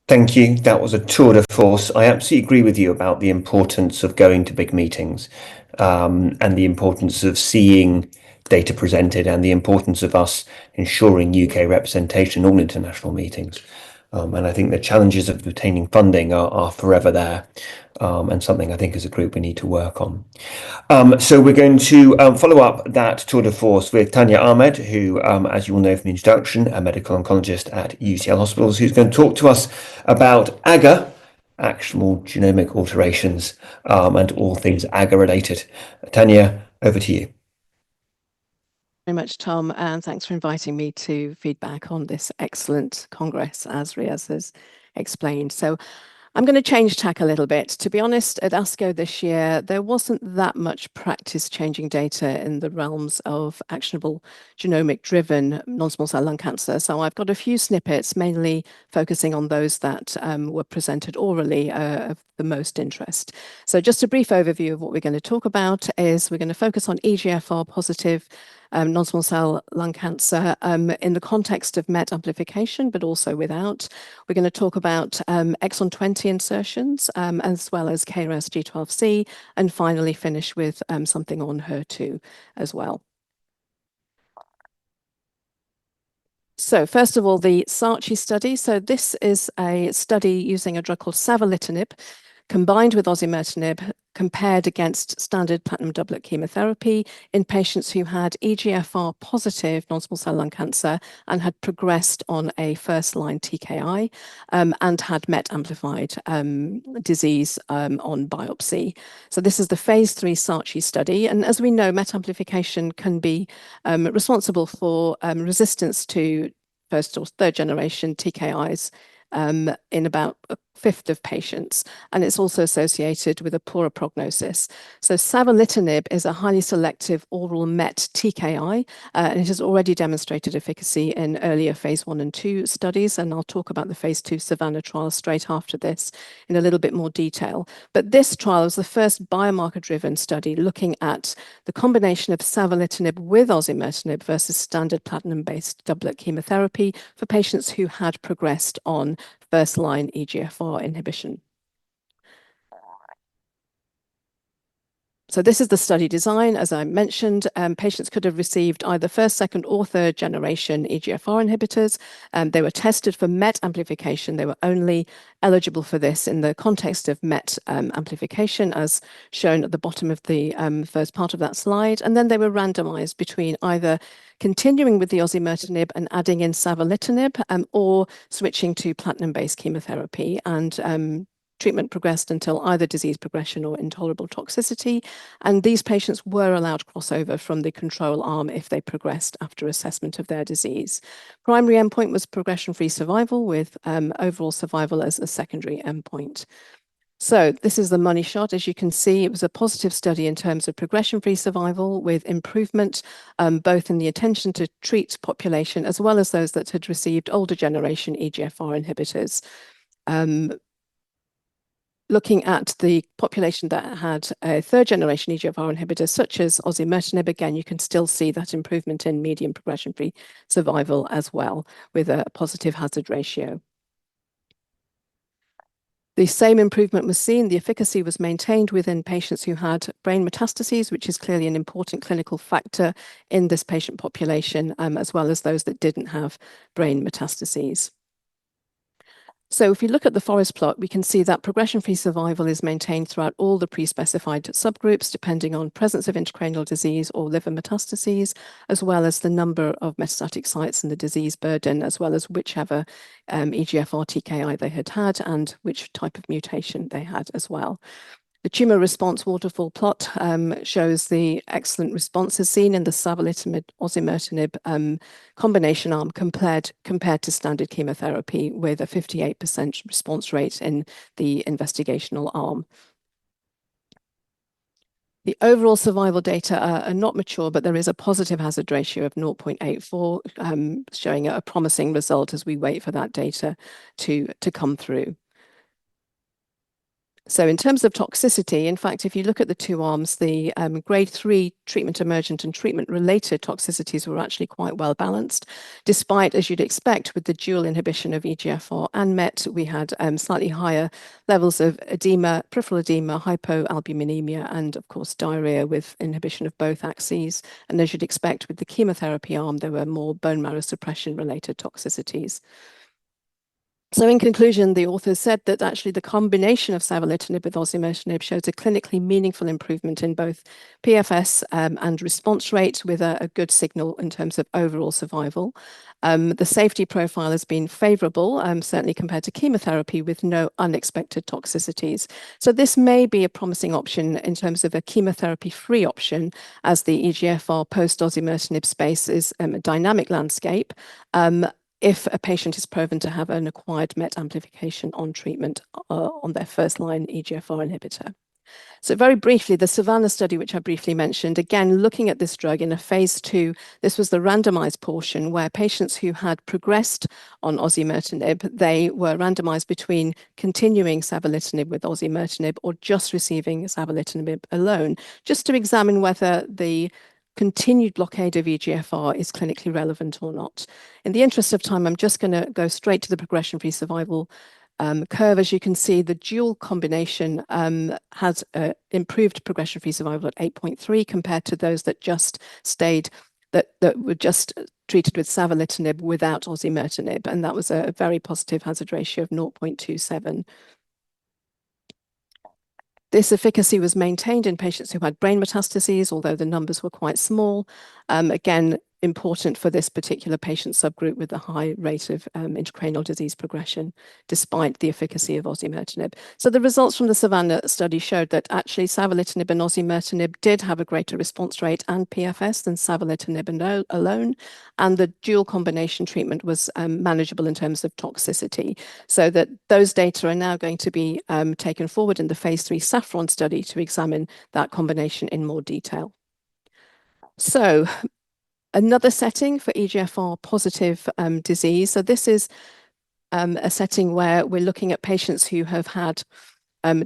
thank you. That was a tour de force. I absolutely agree with you about the importance of going to big meetings, and the importance of seeing data presented, and the importance of us ensuring UK representation in all international meetings. And I think the challenges of obtaining funding are forever there, and something I think as a group we need to work on. So we're going to follow up that tour de force with Tanya Ahmed, who, as you all know from the introduction, a medical oncologist at UCL Hospitals, who's going to talk to us about AGA, actionable genomic alterations, and all things AGA related. Tanya, over to you. Very much, Tom, and thanks for inviting me to feedback on this excellent Congress, as Riaz has explained. So I'm going to change tack a little bit. To be honest, at ASCO this year, there wasn't that much practice-changing data in the realms of actionable genomic-driven non-small cell lung cancer. So I've got a few snippets, mainly focusing on those that were presented orally of the most interest. So just a brief overview of what we're going to talk about is we're going to focus on EGFR positive non-small cell lung cancer in the context of MET amplification, but also without. We're going to talk about exon 20 insertions, as well as KRAS G12C, and finally finish with something on HER2 as well. So first of all, the SARCHI study. So this is a study using a drug called savolitinib, combined with osimertinib, compared against standard platinum doublet chemotherapy in patients who had EGFR positive non-small cell lung cancer and had progressed on a first-line TKI and had MET amplified disease on biopsy. So this is the phase 3 SARCHI study. And as we know, MET amplification can be responsible for resistance to first or third generation TKIs in about a fifth of patients, and it's also associated with a poorer prognosis. So savolitinib is a highly selective oral MET TKI, and it has already demonstrated efficacy in earlier phase 1 and 2 studies, and I'll talk about the phase 2 Savannah trial straight after this in a little bit more detail. But this trial was the first biomarker-driven study looking at the combination of savolitinib with osimertinib versus standard platinum-based doublet chemotherapy for patients who had progressed on first-line EGFR inhibition. So this is the study design. As I mentioned, patients could have received either first, second, or third generation EGFR inhibitors. They were tested for MET amplification. They were only eligible for this in the context of MET amplification, as shown at the bottom of the first part of that slide. And then they were randomized between either continuing with the osimertinib and adding in savolitinib, or switching to platinum-based chemotherapy and treatment progressed until either disease progression or intolerable toxicity, and these patients were allowed crossover from the control arm if they progressed after assessment of their disease. Primary endpoint was progression-free survival, with overall survival as a secondary endpoint. So this is the money shot. As you can see, it was a positive study in terms of progression-free survival, with improvement both in the intention to treat population as well as those that had received older generation EGFR inhibitors. Looking at the population that had a third generation EGFR inhibitor, such as osimertinib, again, you can still see that improvement in median progression-free survival as well, with a positive hazard ratio. The same improvement was seen. The efficacy was maintained within patients who had brain metastases, which is clearly an important clinical factor in this patient population, as well as those that didn't have brain metastases. So if you look at the forest plot, we can see that progression-free survival is maintained throughout all the pre-specified subgroups, depending on presence of intracranial disease or liver metastases, as well as the number of metastatic sites and the disease burden, as well as whichever EGFR TKI they had had and which type of mutation they had as well. The tumor response waterfall plot shows the excellent responses seen in the savolitinib-osimertinib combination arm compared to standard chemotherapy, with a 58% response rate in the investigational arm. The overall survival data are not mature, but there is a positive hazard ratio of 0.84, showing a promising result as we wait for that data to come through. So in terms of toxicity, in fact, if you look at the two arms, the grade 3 treatment emergent and treatment related toxicities were actually quite well balanced, despite, as you'd expect, with the dual inhibition of EGFR and MET, we had slightly higher levels of edema, peripheral edema, hypoalbuminemia, and of course diarrhea with inhibition of both axes. And as you'd expect with the chemotherapy arm, there were more bone marrow suppression related toxicities. So in conclusion, the authors said that actually the combination of savolitinib with osimertinib shows a clinically meaningful improvement in both PFS and response rate, with a good signal in terms of overall survival. The safety profile has been favorable, certainly compared to chemotherapy, with no unexpected toxicities. So this may be a promising option in terms of a chemotherapy-free option, as the EGFR post-osimertinib space is a dynamic landscape. If a patient is proven to have an acquired MET amplification on treatment on their first-line EGFR inhibitor. So very briefly, the Savannah study, which I briefly mentioned, again, looking at this drug in a phase 2, this was the randomized portion where patients who had progressed on osimertinib, they were randomized between continuing savolitinib with osimertinib or just receiving savolitinib alone, just to examine whether the continued blockade of EGFR is clinically relevant or not. In the interest of time, I'm just going to go straight to the progression-free survival curve. As you can see, the dual combination has improved progression-free survival at 8.3 compared to those that just stayed, that were just treated with savolitinib without osimertinib, and that was a very positive hazard ratio of 0.27. This efficacy was maintained in patients who had brain metastases, although the numbers were quite small. Again, important for this particular patient subgroup with a high rate of intracranial disease progression, despite the efficacy of osimertinib. So the results from the Savannah study showed that actually savolitinib and osimertinib did have a greater response rate and PFS than savolitinib alone, and the dual combination treatment was manageable in terms of toxicity. So that those data are now going to be taken forward in the phase 3 Saffron study to examine that combination in more detail. So another setting for EGFR positive disease. So this is a setting where we're looking at patients who have had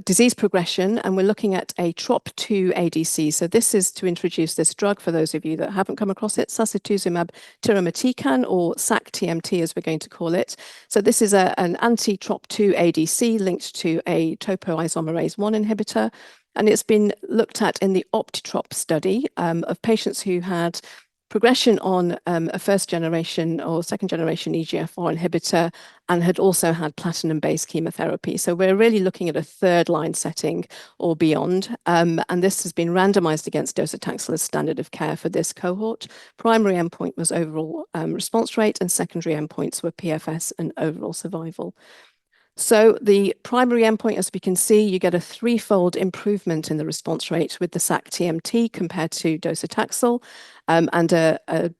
disease progression, and we're looking at a TROP2 ADC. So this is to introduce this drug for those of you that haven't come across it, sacituzumab tirumotecan, or SAC-TMT as we're going to call it. So this is an anti-TROP2 ADC linked to a topoisomerase 1 inhibitor, and it's been looked at in the OptiTROP study of patients who had progression on a first generation or second generation EGFR inhibitor and had also had platinum-based chemotherapy. So we're really looking at a third line setting or beyond. And this has been randomized against docetaxel as standard of care for this cohort. Primary endpoint was overall response rate, and secondary endpoints were PFS and overall survival. So the primary endpoint, as we can see, you get a threefold improvement in the response rate with the sac-TMT compared to docetaxel, and a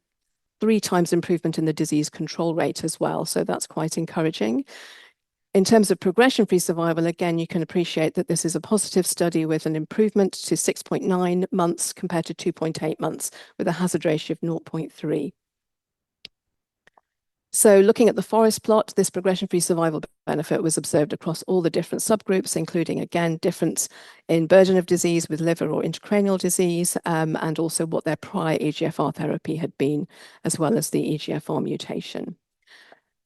3 times improvement in the disease control rate as well. So that's quite encouraging. In terms of progression-free survival, again, you can appreciate that this is a positive study with an improvement to 6.9 months compared to 2.8 months with a hazard ratio of 0.3. So looking at the forest plot, this progression-free survival benefit was observed across all the different subgroups, including, again, difference in burden of disease with liver or intracranial disease, and also what their prior EGFR therapy had been, as well as the EGFR mutation.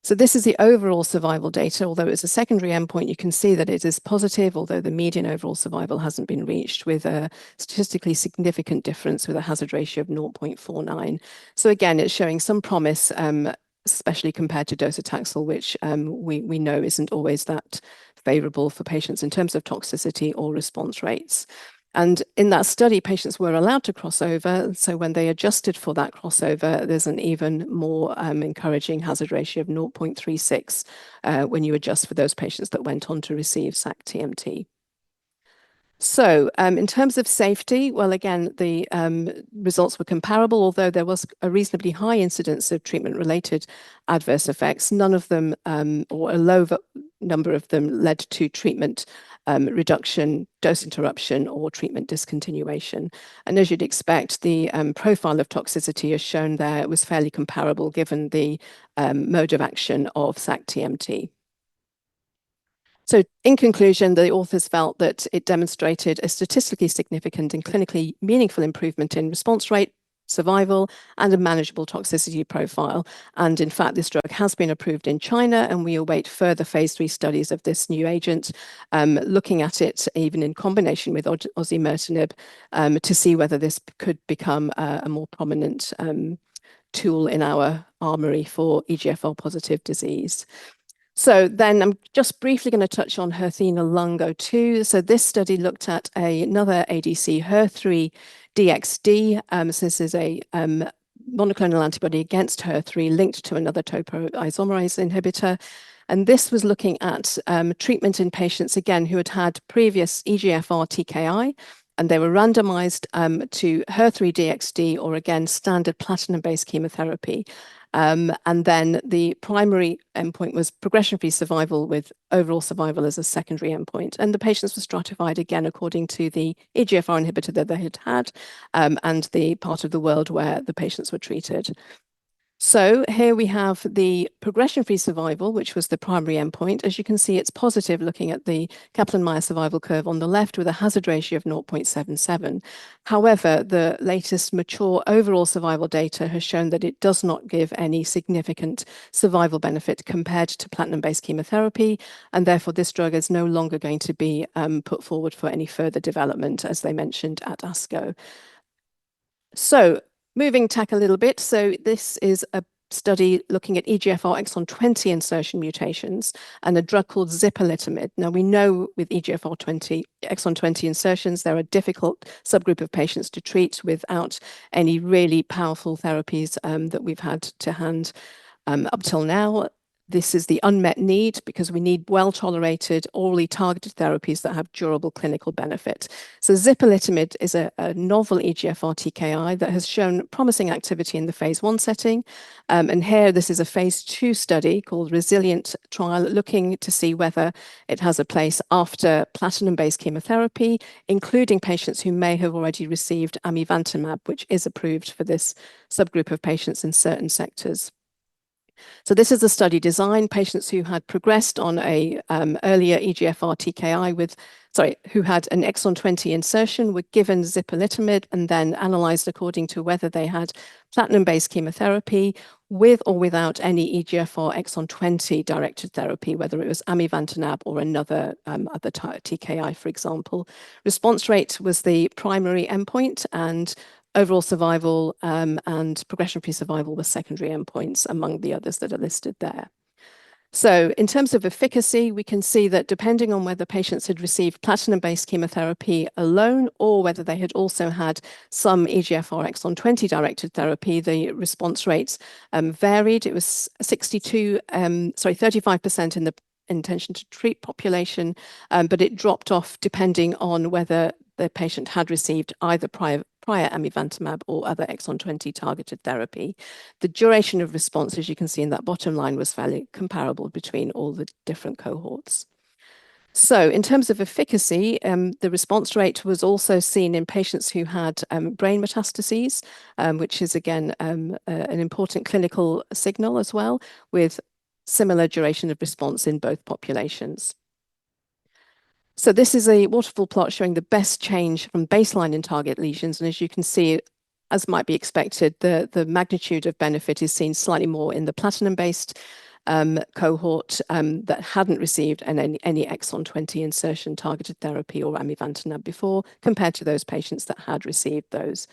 So this is the overall survival data. Although it's a secondary endpoint, you can see that it is positive, although the median overall survival hasn't been reached, with a statistically significant difference with a hazard ratio of 0.49. So again, it's showing some promise, especially compared to docetaxel, which we know isn't always that favorable for patients in terms of toxicity or response rates. And in that study, patients were allowed to cross over. So when they adjusted for that crossover, there's an even more encouraging hazard ratio of 0.36 when you adjust for those patients that went on to receive sac-TMT. So in terms of safety, well, again, the results were comparable, although there was a reasonably high incidence of treatment-related adverse effects. None of them, or a low number of them, led to treatment reduction, dose interruption, or treatment discontinuation. And as you'd expect, the profile of toxicity as shown there was fairly comparable given the mode of action of sac-TMT. So in conclusion, the authors felt that it demonstrated a statistically significant and clinically meaningful improvement in response rate, survival, and a manageable toxicity profile. And in fact, this drug has been approved in China, and we await further phase 3 studies of this new agent, looking at it even in combination with osimertinib to see whether this could become a more prominent tool in our armory for EGFR positive disease. So then I'm just briefly going to touch on HER3-Lung02. So this study looked at another ADC, HER3-DXd. So this is a monoclonal antibody against HER3 linked to another topoisomerase inhibitor. And this was looking at treatment in patients, again, who had had previous EGFR TKI, and they were randomized to HER3-DXd or, again, standard platinum-based chemotherapy. And then the primary endpoint was progression-free survival with overall survival as a secondary endpoint. And the patients were stratified again according to the EGFR inhibitor that they had had and the part of the world where the patients were treated. So here we have the progression-free survival, which was the primary endpoint. As you can see, it's positive looking at the Kaplan-Meier survival curve on the left with a hazard ratio of 0.77. However, the latest mature overall survival data has shown that it does not give any significant survival benefit compared to platinum-based chemotherapy, and therefore this drug is no longer going to be put forward for any further development, as they mentioned at ASCO. So moving tack a little bit, so this is a study looking at EGFR exon 20 insertion mutations and a drug called zipolitamide. Now we know with EGFR exon 20 insertions, they're a difficult subgroup of patients to treat without any really powerful therapies that we've had to hand up till now. This is the unmet need because we need well-tolerated, orally targeted therapies that have durable clinical benefit. So zipolitamide is a novel EGFR TKI that has shown promising activity in the phase 1 setting. And here, this is a phase 2 study called Resilient trial, looking to see whether it has a place after platinum-based chemotherapy, including patients who may have already received amivantamab, which is approved for this subgroup of patients in certain sectors. So this is a study design. Patients who had progressed on a earlier EGFR TKI who had an exon 20 insertion were given zipolitamide and then analyzed according to whether they had platinum-based chemotherapy with or without any EGFR exon 20 directed therapy, whether it was amivantamab or another other TKI, for example. Response rate was the primary endpoint, and overall survival and progression-free survival were secondary endpoints among the others that are listed there. So in terms of efficacy, we can see that depending on whether patients had received platinum-based chemotherapy alone or whether they had also had some EGFR exon 20 directed therapy, the response rates varied. It was 35% in the intention to treat population, but it dropped off depending on whether the patient had received either prior amivantamab or other exon 20 targeted therapy. The duration of response, as you can see in that bottom line, was fairly comparable between all the different cohorts. So in terms of efficacy, the response rate was also seen in patients who had brain metastases, which is again an important clinical signal as well, with similar duration of response in both populations. So this is a waterfall plot showing the best change from baseline in target lesions. And as you can see, as might be expected, the magnitude of benefit is seen slightly more in the platinum-based cohort that hadn't received any exon 20 insertion targeted therapy or amivantamab before, compared to those patients that had received those.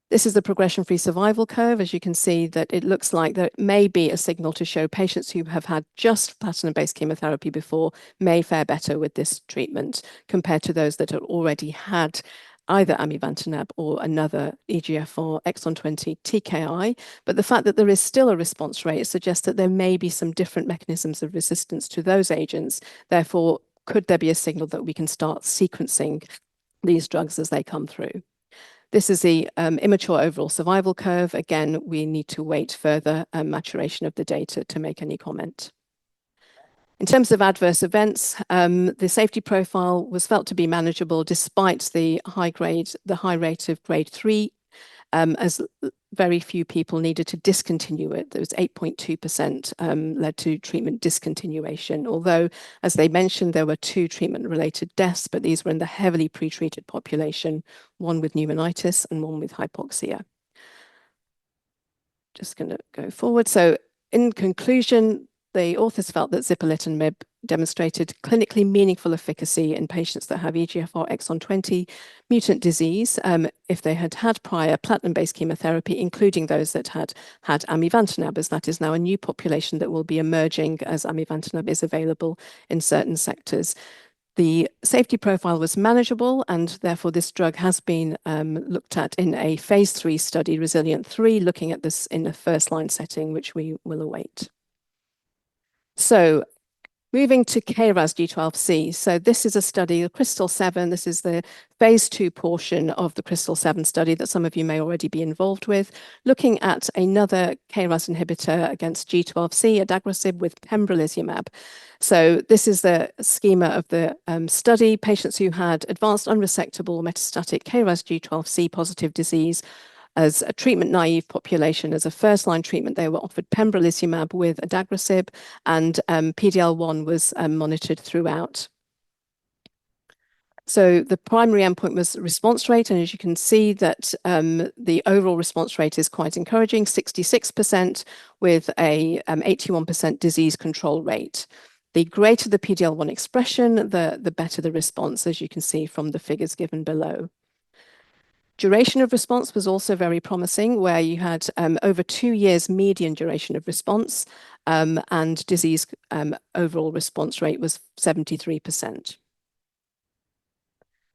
This is the progression-free survival curve. As you can see, that it looks like there may be a signal to show patients who have had just platinum-based chemotherapy before may fare better with this treatment compared to those that had already had either amivantamab or another EGFR exon 20 TKI. But the fact that there is still a response rate suggests that there may be some different mechanisms of resistance to those agents. Therefore, could there be a signal that we can start sequencing these drugs as they come through? This is the immature overall survival curve. Again, we need to wait further maturation of the data to make any comment. In terms of adverse events, the safety profile was felt to be manageable despite the high rate of grade 3, as very few people needed to discontinue it. There was 8.2% led to treatment discontinuation, although, as they mentioned, there were 2 treatment-related deaths, but these were in the heavily pretreated population, one with pneumonitis and one with hypoxia. Just going to go forward. So in conclusion, the authors felt that zipalertinib demonstrated clinically meaningful efficacy in patients that have EGFR exon 20 mutant disease if they had had prior platinum-based chemotherapy, including those that had had amivantamab, as that is now a new population that will be emerging as amivantamab is available in certain sectors. The safety profile was manageable, and therefore this drug has been looked at in a phase 3 study, Resilient 3, looking at this in a first-line setting, which we will await. So moving to KRAS G12C. So this is a study, the Crystal 7. This is the phase 2 portion of the Crystal 7 study that some of you may already be involved with, looking at another KRAS inhibitor against G12C, adagrasib with pembrolizumab. So this is the schema of the study. Patients who had advanced unresectable metastatic KRAS G12C positive disease as a treatment-naive population. As a first-line treatment, they were offered pembrolizumab with adagrasib, and PD-L1 was monitored throughout. So the primary endpoint was response rate, and as you can see that the overall response rate is quite encouraging, 66% with a 81% disease control rate. The greater the PD-L1 expression, the better the response, as you can see from the figures given below. Duration of response was also very promising, where you had over 2 years median duration of response, and disease overall response rate was 73%.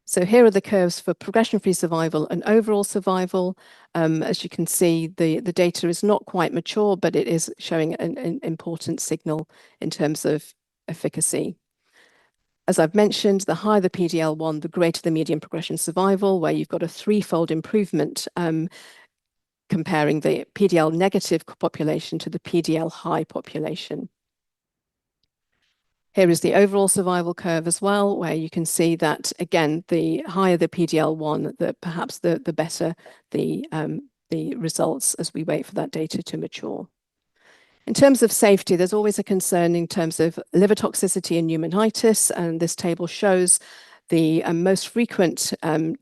So here are the curves for progression-free survival and overall survival. As you can see, the data is not quite mature, but it is showing an important signal in terms of efficacy. As I've mentioned, the higher the PD-L1, the greater the median progression survival, where you've got a 3-fold improvement comparing the PD-L negative population to the PD-L high population. Here is the overall survival curve as well, where you can see that, again, the higher the PD-L1, perhaps the better the results as we wait for that data to mature. In terms of safety, there's always a concern in terms of liver toxicity and pneumonitis, and this table shows the most frequent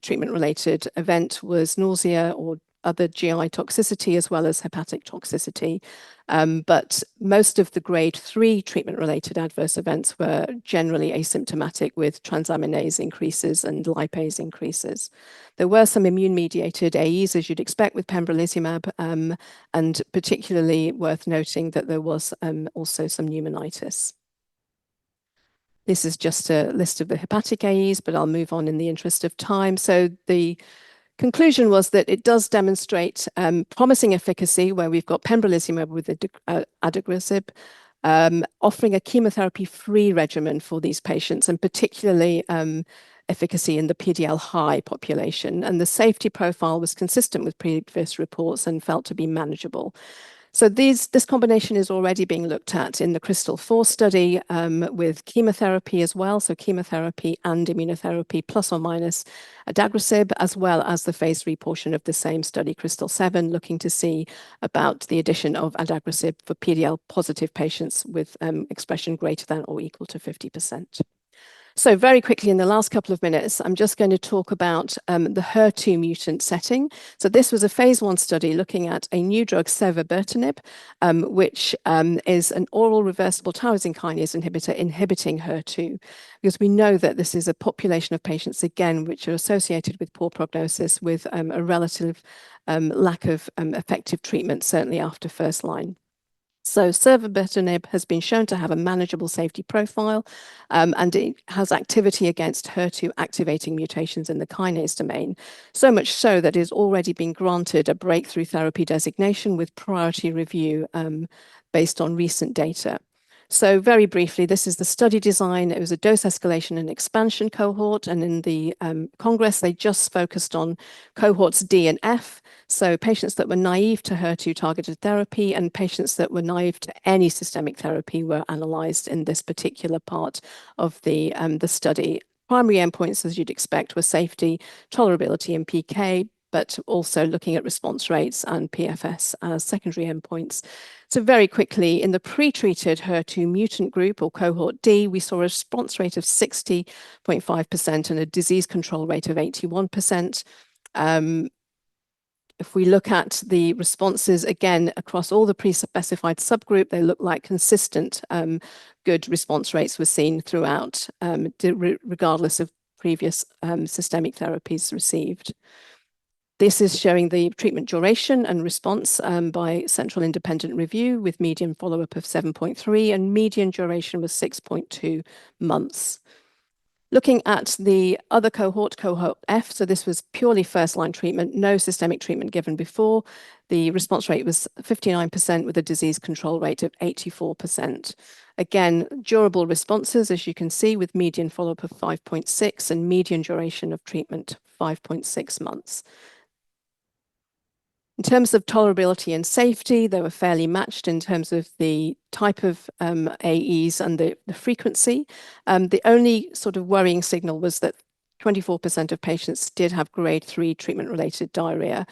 treatment-related event was nausea or other GI toxicity, as well as hepatic toxicity. But most of the grade 3 treatment-related adverse events were generally asymptomatic, with transaminase increases and lipase increases. There were some immune-mediated AEs, as you'd expect with pembrolizumab, and particularly worth noting that there was also some pneumonitis. This is just a list of the hepatic AEs, but I'll move on in the interest of time. So the conclusion was that it does demonstrate promising efficacy, where we've got pembrolizumab with adagrasib, offering a chemotherapy-free regimen for these patients, and particularly efficacy in the PDL high population. And the safety profile was consistent with previous reports and felt to be manageable. So this combination is already being looked at in the Crystal 4 study with chemotherapy as well. So chemotherapy and immunotherapy plus or minus adagrasib, as well as the phase 3 portion of the same study, Crystal 7, looking to see about the addition of adagrasib for PDL positive patients with expression greater than or equal to 50%. So very quickly in the last couple of minutes, I'm just going to talk about the HER2 mutant setting. So this was a phase 1 study looking at a new drug, cevabertinib, which is an oral reversible tyrosine kinase inhibitor inhibiting HER2, because we know that this is a population of patients, again, which are associated with poor prognosis with a relative lack of effective treatment, certainly after first line. So cevabertinib has been shown to have a manageable safety profile, and it has activity against HER2 activating mutations in the kinase domain, so much so that it has already been granted a breakthrough therapy designation with priority review based on recent data. So very briefly, this is the study design. It was a dose escalation and expansion cohort, and in the Congress, they just focused on cohorts D and F. So patients that were naive to HER2 targeted therapy and patients that were naive to any systemic therapy were analyzed in this particular part of the study. Primary endpoints, as you'd expect, were safety, tolerability, and PK, but also looking at response rates and PFS as secondary endpoints. So very quickly, in the pre-treated HER2 mutant group, or cohort D, we saw a response rate of 60.5% and a disease control rate of 81%. If we look at the responses, again, across all the pre-specified subgroup, they look like consistent good response rates were seen throughout, regardless of previous systemic therapies received. This is showing the treatment duration and response by central independent review with median follow-up of 7.3 and median duration was 6.2 months. Looking at the other cohort, cohort F, so this was purely first-line treatment, no systemic treatment given before. The response rate was 59% with a disease control rate of 84%. Again, durable responses, as you can see, with median follow-up of 5.6 and median duration of treatment 5.6 months. In terms of tolerability and safety, they were fairly matched in terms of the type of AEs and the frequency. The only sort of worrying signal was that 24% of patients did have grade 3 treatment-related diarrhea,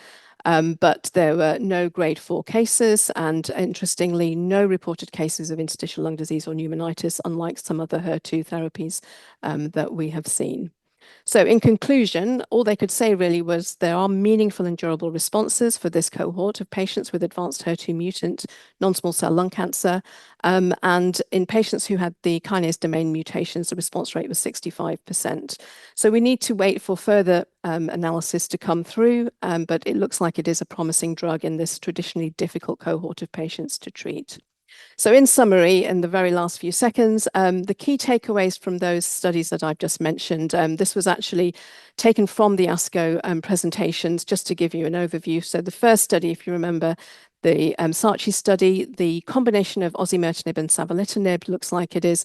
but there were no grade 4 cases, and interestingly, no reported cases of interstitial lung disease or pneumonitis, unlike some other HER2 therapies that we have seen. So in conclusion, all they could say really was there are meaningful and durable responses for this cohort of patients with advanced HER2 mutant non-small cell lung cancer. And in patients who had the kinase domain mutations, the response rate was 65%. So we need to wait for further analysis to come through, but it looks like it is a promising drug in this traditionally difficult cohort of patients to treat. So in summary, in the very last few seconds, the key takeaways from those studies that I've just mentioned, this was actually taken from the ASCO presentations, just to give you an overview. So the first study, if you remember, the SACHI study, the combination of osimertinib and savolitinib looks like it is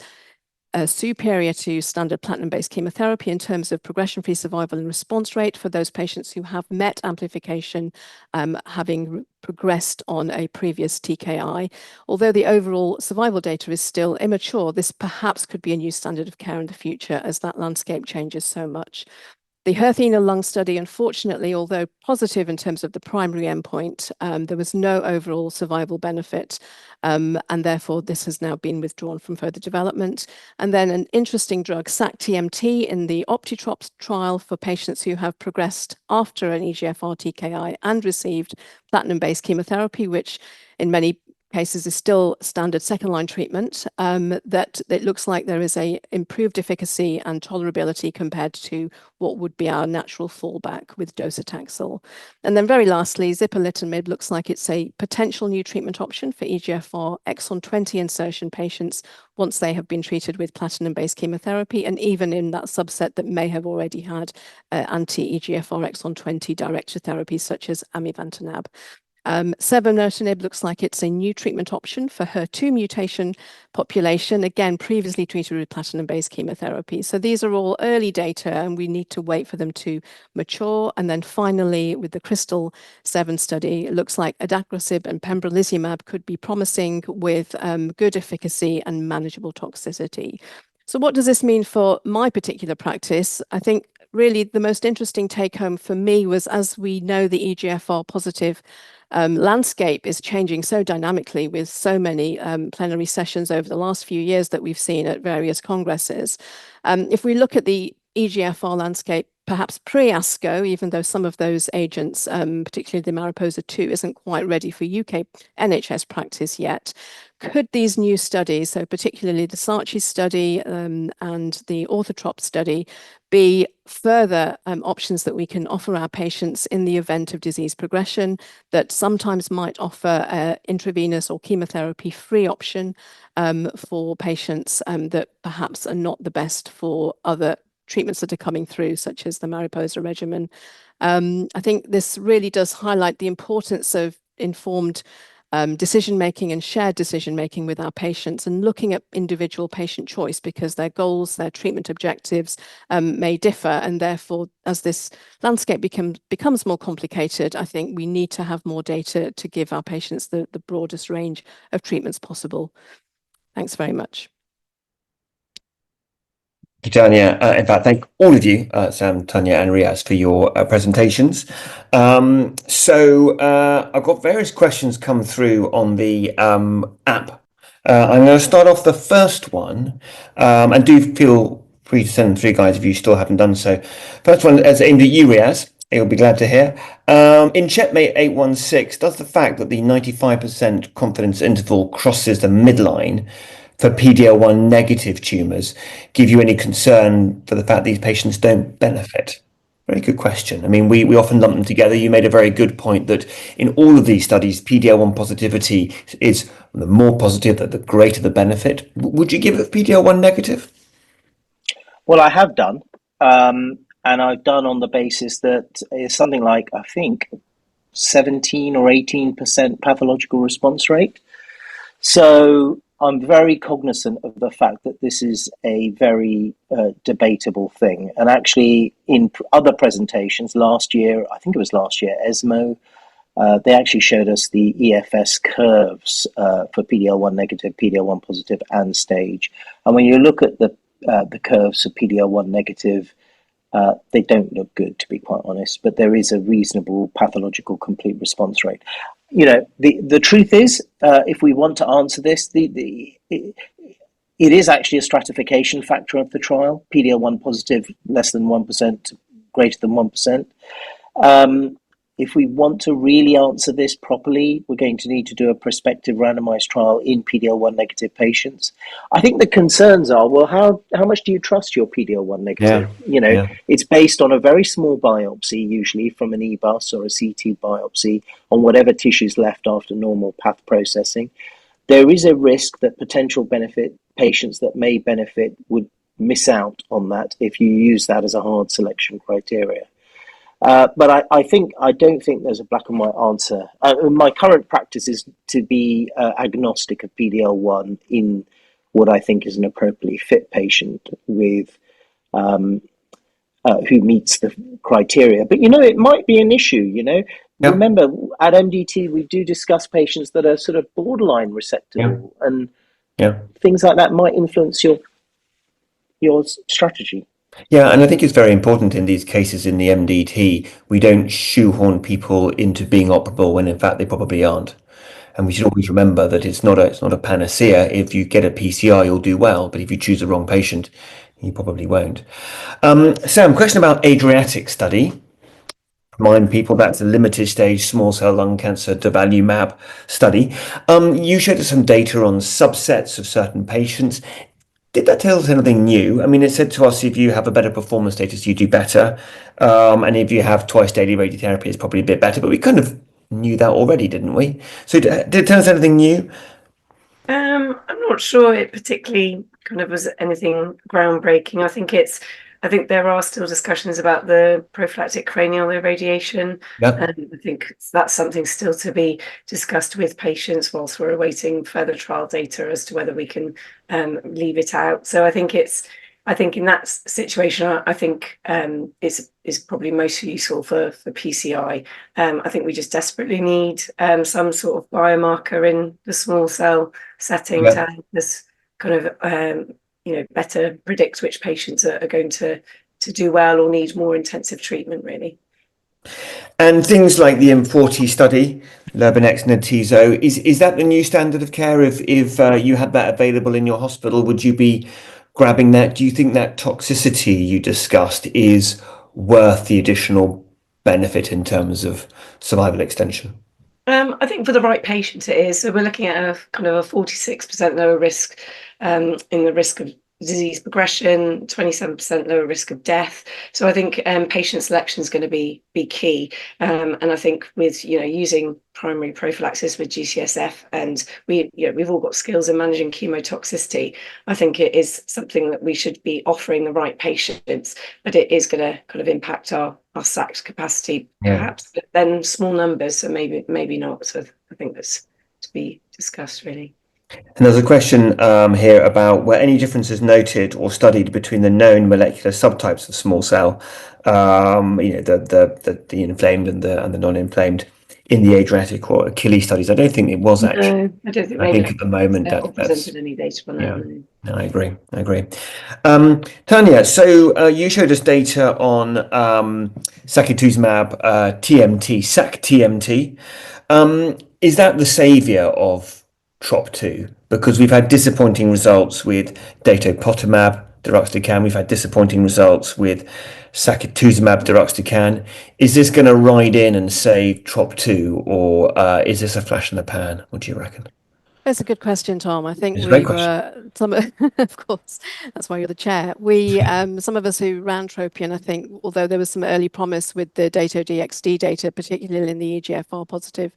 superior to standard platinum-based chemotherapy in terms of progression-free survival and response rate for those patients who have MET amplification, having progressed on a previous TKI. Although the overall survival data is still immature, this perhaps could be a new standard of care in the future as that landscape changes so much. The HERTHENA lung study, unfortunately, although positive in terms of the primary endpoint, there was no overall survival benefit, and therefore this has now been withdrawn from further development. And then an interesting drug, SAC-TMT, in the OptiTROP trial for patients who have progressed after an EGFR TKI and received platinum-based chemotherapy, which in many cases is still standard second-line treatment, that it looks like there is a improved efficacy and tolerability compared to what would be our natural fallback with docetaxel. And then very lastly, zipolitamab looks like it's a potential new treatment option for EGFR exon 20 insertion patients once they have been treated with platinum-based chemotherapy, and even in that subset that may have already had anti-EGFR exon 20 directed therapies such as amivantamab. Savolitinib looks like it's a new treatment option for HER2 mutation population, again, previously treated with platinum-based chemotherapy. So these are all early data, and we need to wait for them to mature. And then finally, with the Crystal-7 study, it looks like adagrasib and pembrolizumab could be promising with good efficacy and manageable toxicity. So what does this mean for my particular practice? I think really the most interesting take home for me was, as we know, the EGFR positive landscape is changing so dynamically with so many plenary sessions over the last few years that we've seen at various congresses. If we look at the EGFR landscape, perhaps pre-ASCO, even though some of those agents, particularly the Mariposa-2, isn't quite ready for UK NHS practice yet, could these new studies, so particularly the SARCHI study and the Orthotrop study, be further options that we can offer our patients in the event of disease progression, that sometimes might offer an intravenous or chemotherapy-free option for patients that perhaps are not the best for other treatments that are coming through, such as the Mariposa regimen. I think this really does highlight the importance of informed decision-making and shared decision-making with our patients, and looking at individual patient choice, because their goals, their treatment objectives may differ. And therefore, as this landscape becomes more complicated, I think we need to have more data to give our patients the broadest range of treatments possible. Thanks very much. Thank you, Tanya. In fact, thank all of you, Sam, Tanya, and Riaz, for your presentations. So I've got various questions come through on the app. I'm going to start off the first one, and do feel free to send them through, guys, if you still haven't done so. First one is aimed at you, Riaz. You'll be glad to hear. In Checkmate 816, does the fact that the 95% confidence interval crosses the midline for PD-L1 negative tumours give you any concern for the fact these patients don't benefit? Very good question. I mean, we often lump them together. You made a very good point that in all of these studies, PD-L1 positivity is the more positive, the greater the benefit. Would you give it PD-L1 negative? Well, I have done, and I've done on the basis that it's something like, I think, 17 or 18% pathological response rate. So I'm very cognizant of the fact that this is a very debatable thing. And actually, in other presentations last year, I think it was last year, ESMO, they actually showed us the EFS curves for PD-L1 negative, PD-L1 positive, and stage. And when you look at the curves for PD-L1 negative, they don't look good, to be quite honest, but there is a reasonable pathological complete response rate. You know, the truth is, if we want to answer this, it is actually a stratification factor of the trial. PD-L1 positive, less than 1%, greater than 1%. If we want to really answer this properly, we're going to need to do a prospective randomized trial in PD-L1 negative patients. I think the concerns are, well, how much do you trust your PD-L1 negative? Yeah. You know, it's based on a very small biopsy, usually from an EBUS or a CT biopsy, on whatever tissues left after normal path processing. There is a risk that potential benefit patients that may benefit would miss out on that if you use that as a hard selection criteria. But I don't think there's a black and white answer. My current practice is to be agnostic of PD-L1 in what I think is an appropriately fit patient with who meets the criteria. But, you know, it might be an issue, you know. Yep. Remember, at MDT, we do discuss patients that are sort of borderline resectable, and things like that might influence your strategy. Yeah, and I think it's very important in these cases in the MDT, we don't shoehorn people into being operable when in fact they probably aren't. And we should always remember that it's not a panacea. If you get a PCR, you'll do well, but if you choose the wrong patient, you probably won't. Sam, question about Adriatic study. Remind people that's a limited stage small cell lung cancer durvalumab study. You showed us some data on subsets of certain patients. Did that tell us anything new? I mean, it said to us, if you have a better performance status, you do better. And if you have twice daily radiotherapy, it's probably a bit better. But we kind of knew that already, didn't we? So did it tell us anything new? I'm not sure it particularly kind of was anything groundbreaking. I think it's I think there are still discussions about the prophylactic cranial irradiation. Yep. And I think that's something still to be discussed with patients whilst we're awaiting further trial data as to whether we can leave it out. So I think in that situation, I think is probably most useful for PCI. I think we just desperately need some sort of biomarker in the small cell setting to help us kind of better predict which patients are going to do well or need more intensive treatment, really. And things like the M40 study, lurbinectine and Tizo, is that the new standard of care? If you had that available in your hospital, would you be grabbing that? Do you think that toxicity you discussed is worth the additional benefit in terms of survival extension? I think for the right patient it is. So we're looking at a kind of a 46% lower risk in the risk of disease progression, 27% lower risk of death. So I think patient selection is going to be key. And I think with using primary prophylaxis with GCSF, and we've all got skills in managing chemotoxicity. I think it is something that we should be offering the right patients, but it is going to kind of impact our SACT capacity, perhaps, but then small numbers, so maybe not. So I think that's to be discussed, really. And there's a question here about were any differences noted or studied between the known molecular subtypes of small cell, the inflamed and the non-inflamed, in the Adriatic or Achilles studies? I don't think it was actually. No, I don't think. I think at the moment that's presented any data on that. Yeah, no, I agree. Tanya, so you showed us data on sacituzumab TMT, SAC-TMT. Is that the savior of TROP2? Because we've had disappointing results with datopotamab deruxtecan. We've had disappointing results with sacituzumab deruxtecan. Is this going to ride in and save TROP2, or is this a flash in the pan? What do you reckon? That's a good question, Tom. I think of course, that's why you're the chair. Some of us who ran Tropion, I think, although there was some early promise with the Dato-DXd data, particularly in the EGFR positive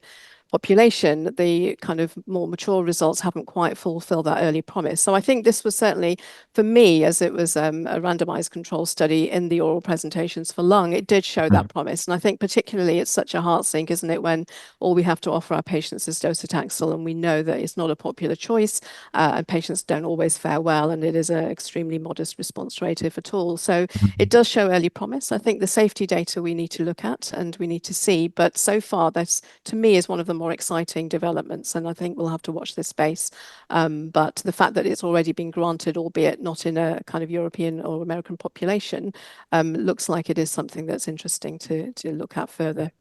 population, the kind of more mature results haven't quite fulfilled that early promise. So I think this was certainly, for me, as it was a randomized control study in the oral presentations for lung, it did show that promise. And I think particularly it's such a heart sink, isn't it, when all we have to offer our patients is docetaxel, and we know that it's not a popular choice, and patients don't always fare well, and it is an extremely modest response rate, if at all. So it does show early promise. I think the safety data we need to look at and we need to see, but so far that's, to me, is one of the more exciting developments, and I think we'll have to watch this space. But the fact that it's already been granted, albeit not in a kind of European or American population, looks like it is something that's interesting to look at further.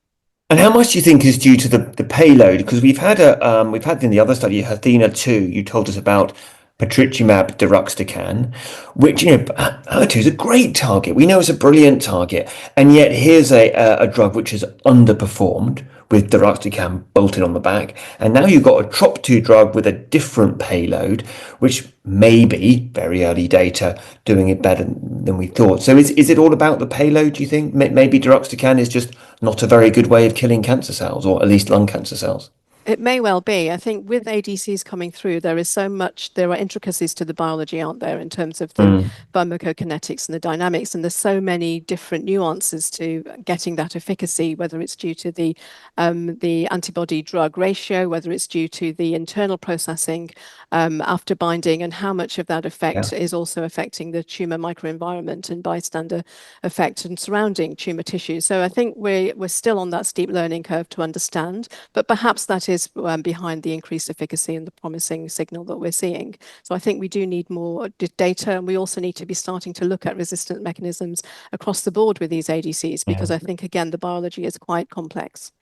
And how much do you think is due to the payload? Because we've had in the other study, Athena 2, you told us about patritumab deruxtecan, which, HER2 is a great target. We know it's a brilliant target. And yet here's a drug which has underperformed with deruxtecan bolted on the back. And now you've got a TROP2 drug with a different payload, which may be, very early data, doing it better than we thought. So is it all about the payload, do you think? Maybe deruxtecan is just not a very good way of killing cancer cells, or at least lung cancer cells? It may well be. I think with ADCs coming through, there are intricacies to the biology, aren't there, in terms of the pharmacokinetics and the dynamics, and there's so many different nuances to getting that efficacy, whether it's due to the antibody drug ratio, whether it's due to the internal processing after binding, and how much of that effect is also affecting the tumor microenvironment and bystander effect and surrounding tumor tissue. So I think we're still on that steep learning curve to understand, but perhaps that is behind the increased efficacy and the promising signal that we're seeing. So I think we do need more data, and we also need to be starting to look at resistant mechanisms across the board with these ADCs, because I think, again, the biology is quite complex.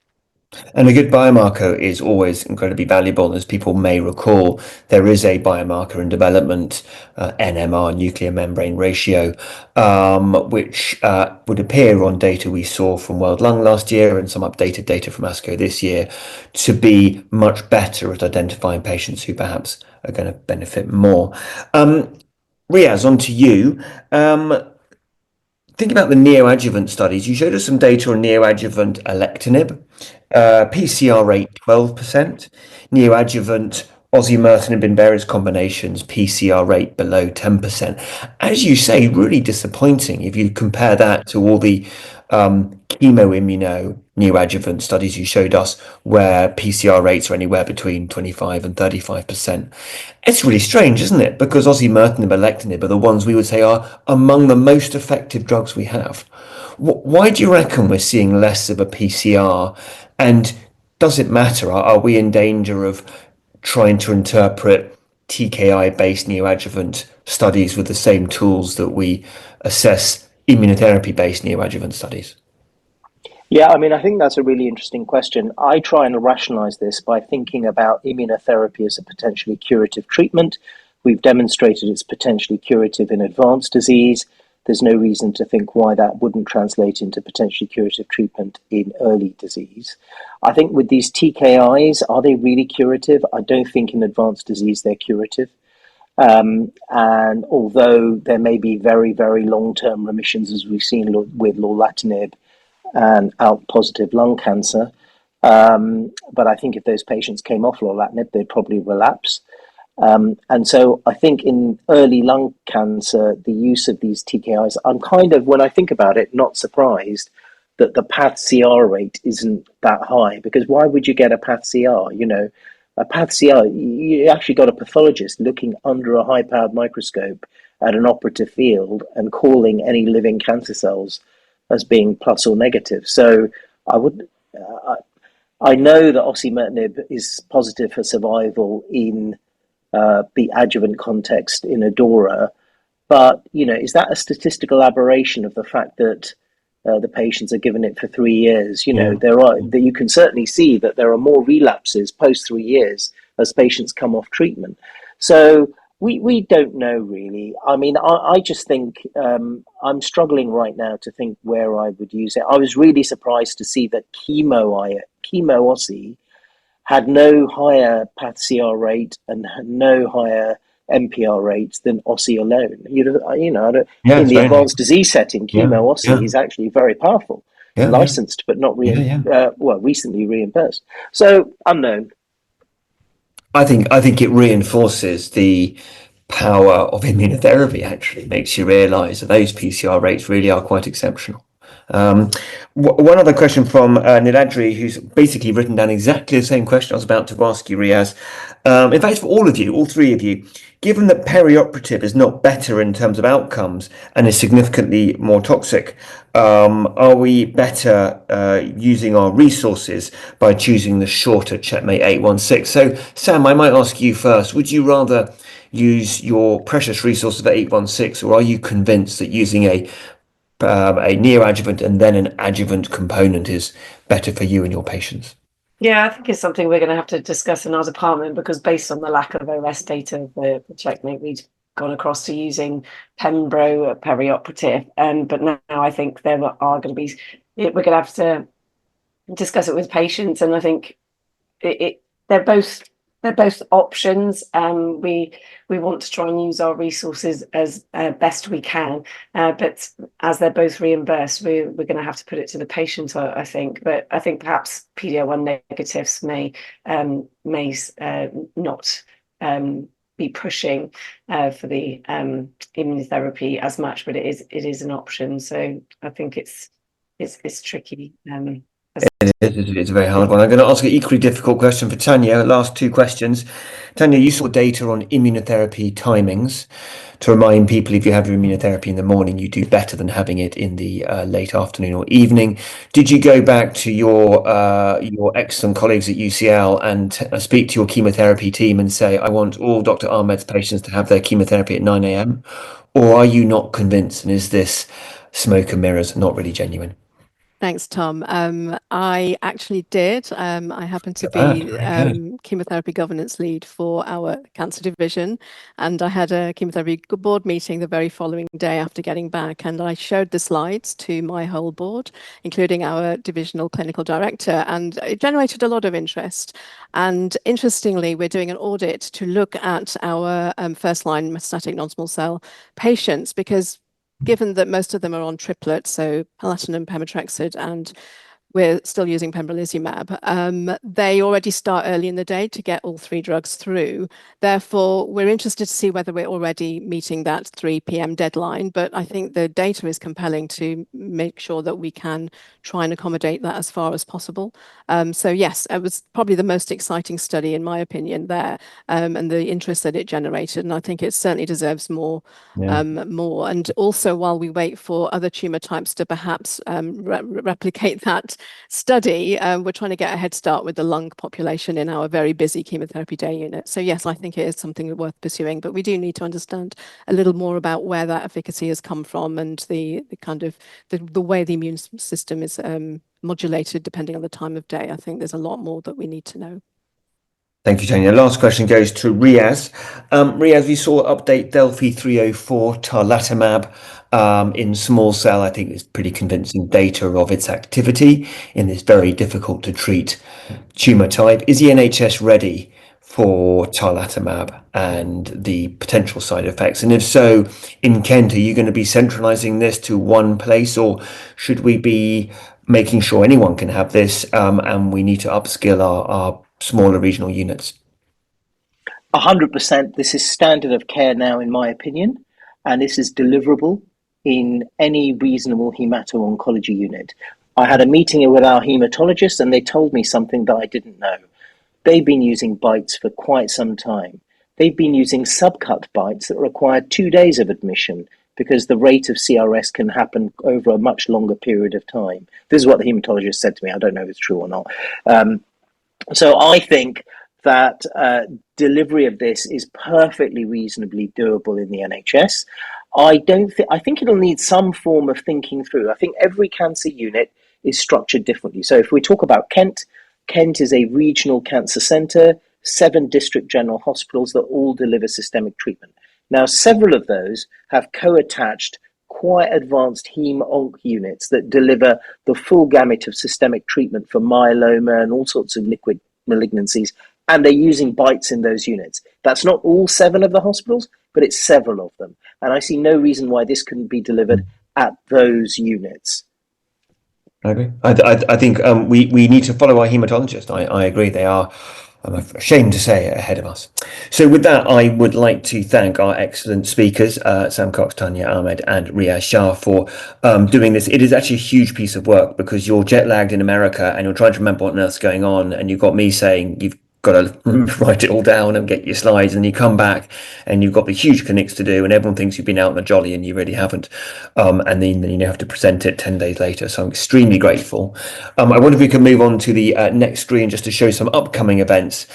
And a good biomarker is always incredibly valuable. As people may recall, there is a biomarker in development, NMR, nuclear membrane ratio, which would appear on data we saw from World Lung last year and some updated data from ASCO this year to be much better at identifying patients who perhaps are going to benefit more. Riaz, on to you. Think about the neoadjuvant studies. You showed us some data on neoadjuvant alectinib, PCR rate 12%, neoadjuvant osimertinib in various combinations, PCR rate below 10%. As you say, really disappointing if you compare that to all the chemoimmuno neoadjuvant studies you showed us, where PCR rates are anywhere between 25 and 35%. It's really strange, isn't it? Because osimertinib and alectinib are the ones we would say are among the most effective drugs we have. Why do you reckon we're seeing less of a PCR? And does it matter? Are we in danger of trying to interpret TKI-based neoadjuvant studies with the same tools that we assess immunotherapy-based neoadjuvant studies? Yeah, I mean, I think that's a really interesting question. I try and rationalize this by thinking about immunotherapy as a potentially curative treatment. We've demonstrated it's potentially curative in advanced disease. There's no reason to think why that wouldn't translate into potentially curative treatment in early disease. I think with these TKIs, are they really curative? I don't think in advanced disease they're curative. And although there may be very, very long-term remissions, as we've seen with lorlatinib and ALK-positive lung cancer, but I think if those patients came off lorlatinib, they'd probably relapse. And so I think in early lung cancer, the use of these TKIs, I'm kind of, when I think about it, not surprised that the path-CR rate isn't that high, because why would you get a path-CR? You know, a path-CR, you actually got a pathologist looking under a high-powered microscope at an operative field and calling any living cancer cells as being plus or negative. So I know that osimertinib is positive for survival in the adjuvant context in ADAURA, but you know, is that a statistical aberration of the fact that the patients are given it for 3 years? You know, you can certainly see that there are more relapses post 3 years as patients come off treatment. So we don't know really. I mean, I just think I'm struggling right now to think where I would use it. I was really surprised to see that chemo-OSI had no higher path-CR rate and had no higher MPR rates than OSI alone. In the advanced disease setting, chemo-OSI is actually very powerful, licensed but not recently reimbursed. So unknown. I think it reinforces the power of immunotherapy. Actually, makes you realise that those PCR rates really are quite exceptional. One other question from Niladri, who's basically written down exactly the same question I was about to ask you, Riaz. In fact, for all of you, all three of you, given that perioperative is not better in terms of outcomes and is significantly more toxic, are we better using our resources by choosing the shorter CheckMate 816? So, Sam, I might ask you first. Would you rather use your precious resources of 816, or are you convinced that using a neoadjuvant and then an adjuvant component is better for you and your patients? Yeah, I think it's something we're going to have to discuss in our department, because based on the lack of OS data for CheckMate, we've gone across to using Pembro perioperative. But now I think there are going to be, we're going to have to discuss it with patients, and I think they're both options. We want to try and use our resources as best we can, but as they're both reimbursed, we're going to have to put it to the patient, I think. But I think perhaps PD-L1 negatives may not be pushing for the immunotherapy as much, but it is an option. So I think it's tricky. It's a very hard one. I'm going to ask an equally difficult question for Tanya. Last two questions. Tanya, you saw data on immunotherapy timings. To remind people, if you have your immunotherapy in the morning, you do better than having it in the late afternoon or evening. Did you go back to your excellent colleagues at UCL and speak to your chemotherapy team and say, I want all Dr. Ahmed's patients to have their chemotherapy at 9 a.m.? Or are you not convinced? And is this smoke and mirrors, not really genuine? Thanks, Tom. I actually did. I happen to be chemotherapy governance lead for our cancer division, and I had a chemotherapy board meeting the very following day after getting back, and I showed the slides to my whole board, including our divisional clinical director, and it generated a lot of interest. And interestingly, we're doing an audit to look at our first-line metastatic non-small cell patients, because given that most of them are on triplets, so platinum, pemetrexed, and we're still using pembrolizumab. They already start early in the day to get all 3 drugs through. Therefore, we're interested to see whether we're already meeting that 3 p.m. deadline. But I think the data is compelling to make sure that we can try and accommodate that as far as possible. So yes, it was probably the most exciting study, in my opinion, there, and the interest that it generated. And I think it certainly deserves more. More. And also, while we wait for other tumor types to perhaps replicate that study, we're trying to get a head start with the lung population in our very busy chemotherapy day unit. So yes, I think it is something worth pursuing, but we do need to understand a little more about where that efficacy has come from and the kind of the way the immune system is modulated depending on the time of day. I think there's a lot more that we need to know. Thank you, Tanya. Last question goes to Riaz. Riaz, we saw update Delphi 304 tarlatamab in small cell. I think it's pretty convincing data of its activity in this very difficult to treat tumor type. Is the NHS ready for tarlatamab and the potential side effects? And if so, in Kent, are you going to be centralizing this to one place, or should we be making sure anyone can have this and we need to upskill our smaller regional units? 100%. This is standard of care now, in my opinion, and this is deliverable in any reasonable hemato-oncology unit. I had a meeting with our hematologist and they told me something that I didn't know. They've been using bites for quite some time. They've been using subcut bites that require 2 days of admission because the rate of CRS can happen over a much longer period of time. This is what the hematologist said to me. I don't know if it's true or not. So I think that delivery of this is perfectly reasonably doable in the NHS. I think it'll need some form of thinking through. I think every cancer unit is structured differently. So if we talk about Kent, Kent is a regional cancer centre, 7 district general hospitals that all deliver systemic treatment. Now, several of those have co-attached quite advanced heme-onc units that deliver the full gamut of systemic treatment for myeloma and all sorts of liquid malignancies, and they're using bites in those units. That's not all 7 of the hospitals, but it's several of them. And I see no reason why this couldn't be delivered at those units. I agree. I think we need to follow our hematologist. I agree. They are, I'm ashamed to say, ahead of us. So with that, I would like to thank our excellent speakers, Sam Cox, Tanya Ahmed and Riaz Shah, for doing this. It is actually a huge piece of work because you're jet lagged in America and you're trying to remember what on earth's going on, and you've got me saying you've got to write it all down and get your slides, and you come back and you've got the huge clinics to do and everyone thinks you've been out on a jolly and you really haven't, and then you have to present it 10 days later. So I'm extremely grateful. I wonder if we can move on to the next screen just to show some upcoming events.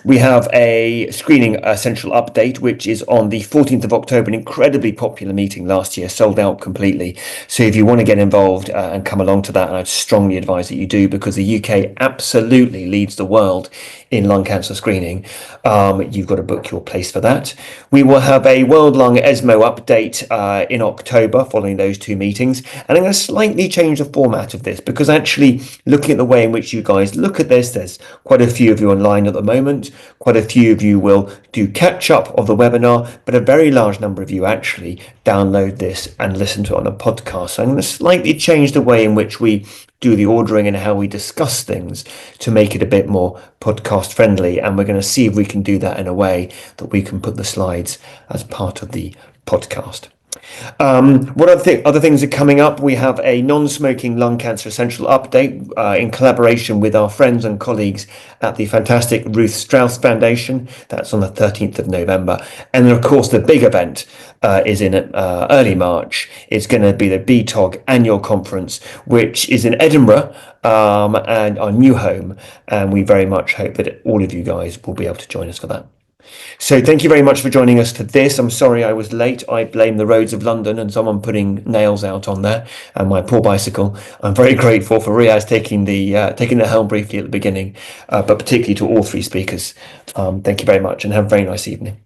We have a screening central update which is on the 14th of October, an incredibly popular meeting last year, sold out completely. So if you want to get involved and come along to that, and I'd strongly advise that you do, because the UK absolutely leads the world in lung cancer screening. You've got to book your place for that. We will have a World Lung ESMO update in October following those 2 meetings. And I'm going to slightly change the format of this because actually looking at the way in which you guys look at this, there's quite a few of you online at the moment. Quite a few of you will do catch up of the webinar, but a very large number of you actually download this and listen to it on a podcast. So I'm going to slightly change the way in which we do the ordering and how we discuss things to make it a bit more podcast friendly, and we're going to see if we can do that in a way that we can put the slides as part of the podcast. What other things are coming up? We have a non-smoking lung cancer essential update in collaboration with our friends and colleagues at the fantastic Ruth Strauss Foundation. That's on the 13th of November. And then, of course, the big event is in early March. It's going to be the BTOG Annual Conference, which is in Edinburgh and our new home. And we very much hope that all of you guys will be able to join us for that. So thank you very much for joining us for this. I'm sorry I was late. I blame the roads of London and someone putting nails out on there and my poor bicycle. I'm very grateful for Riaz taking the helm briefly at the beginning, but particularly to all 3 speakers. Thank you very much and have a very nice evening.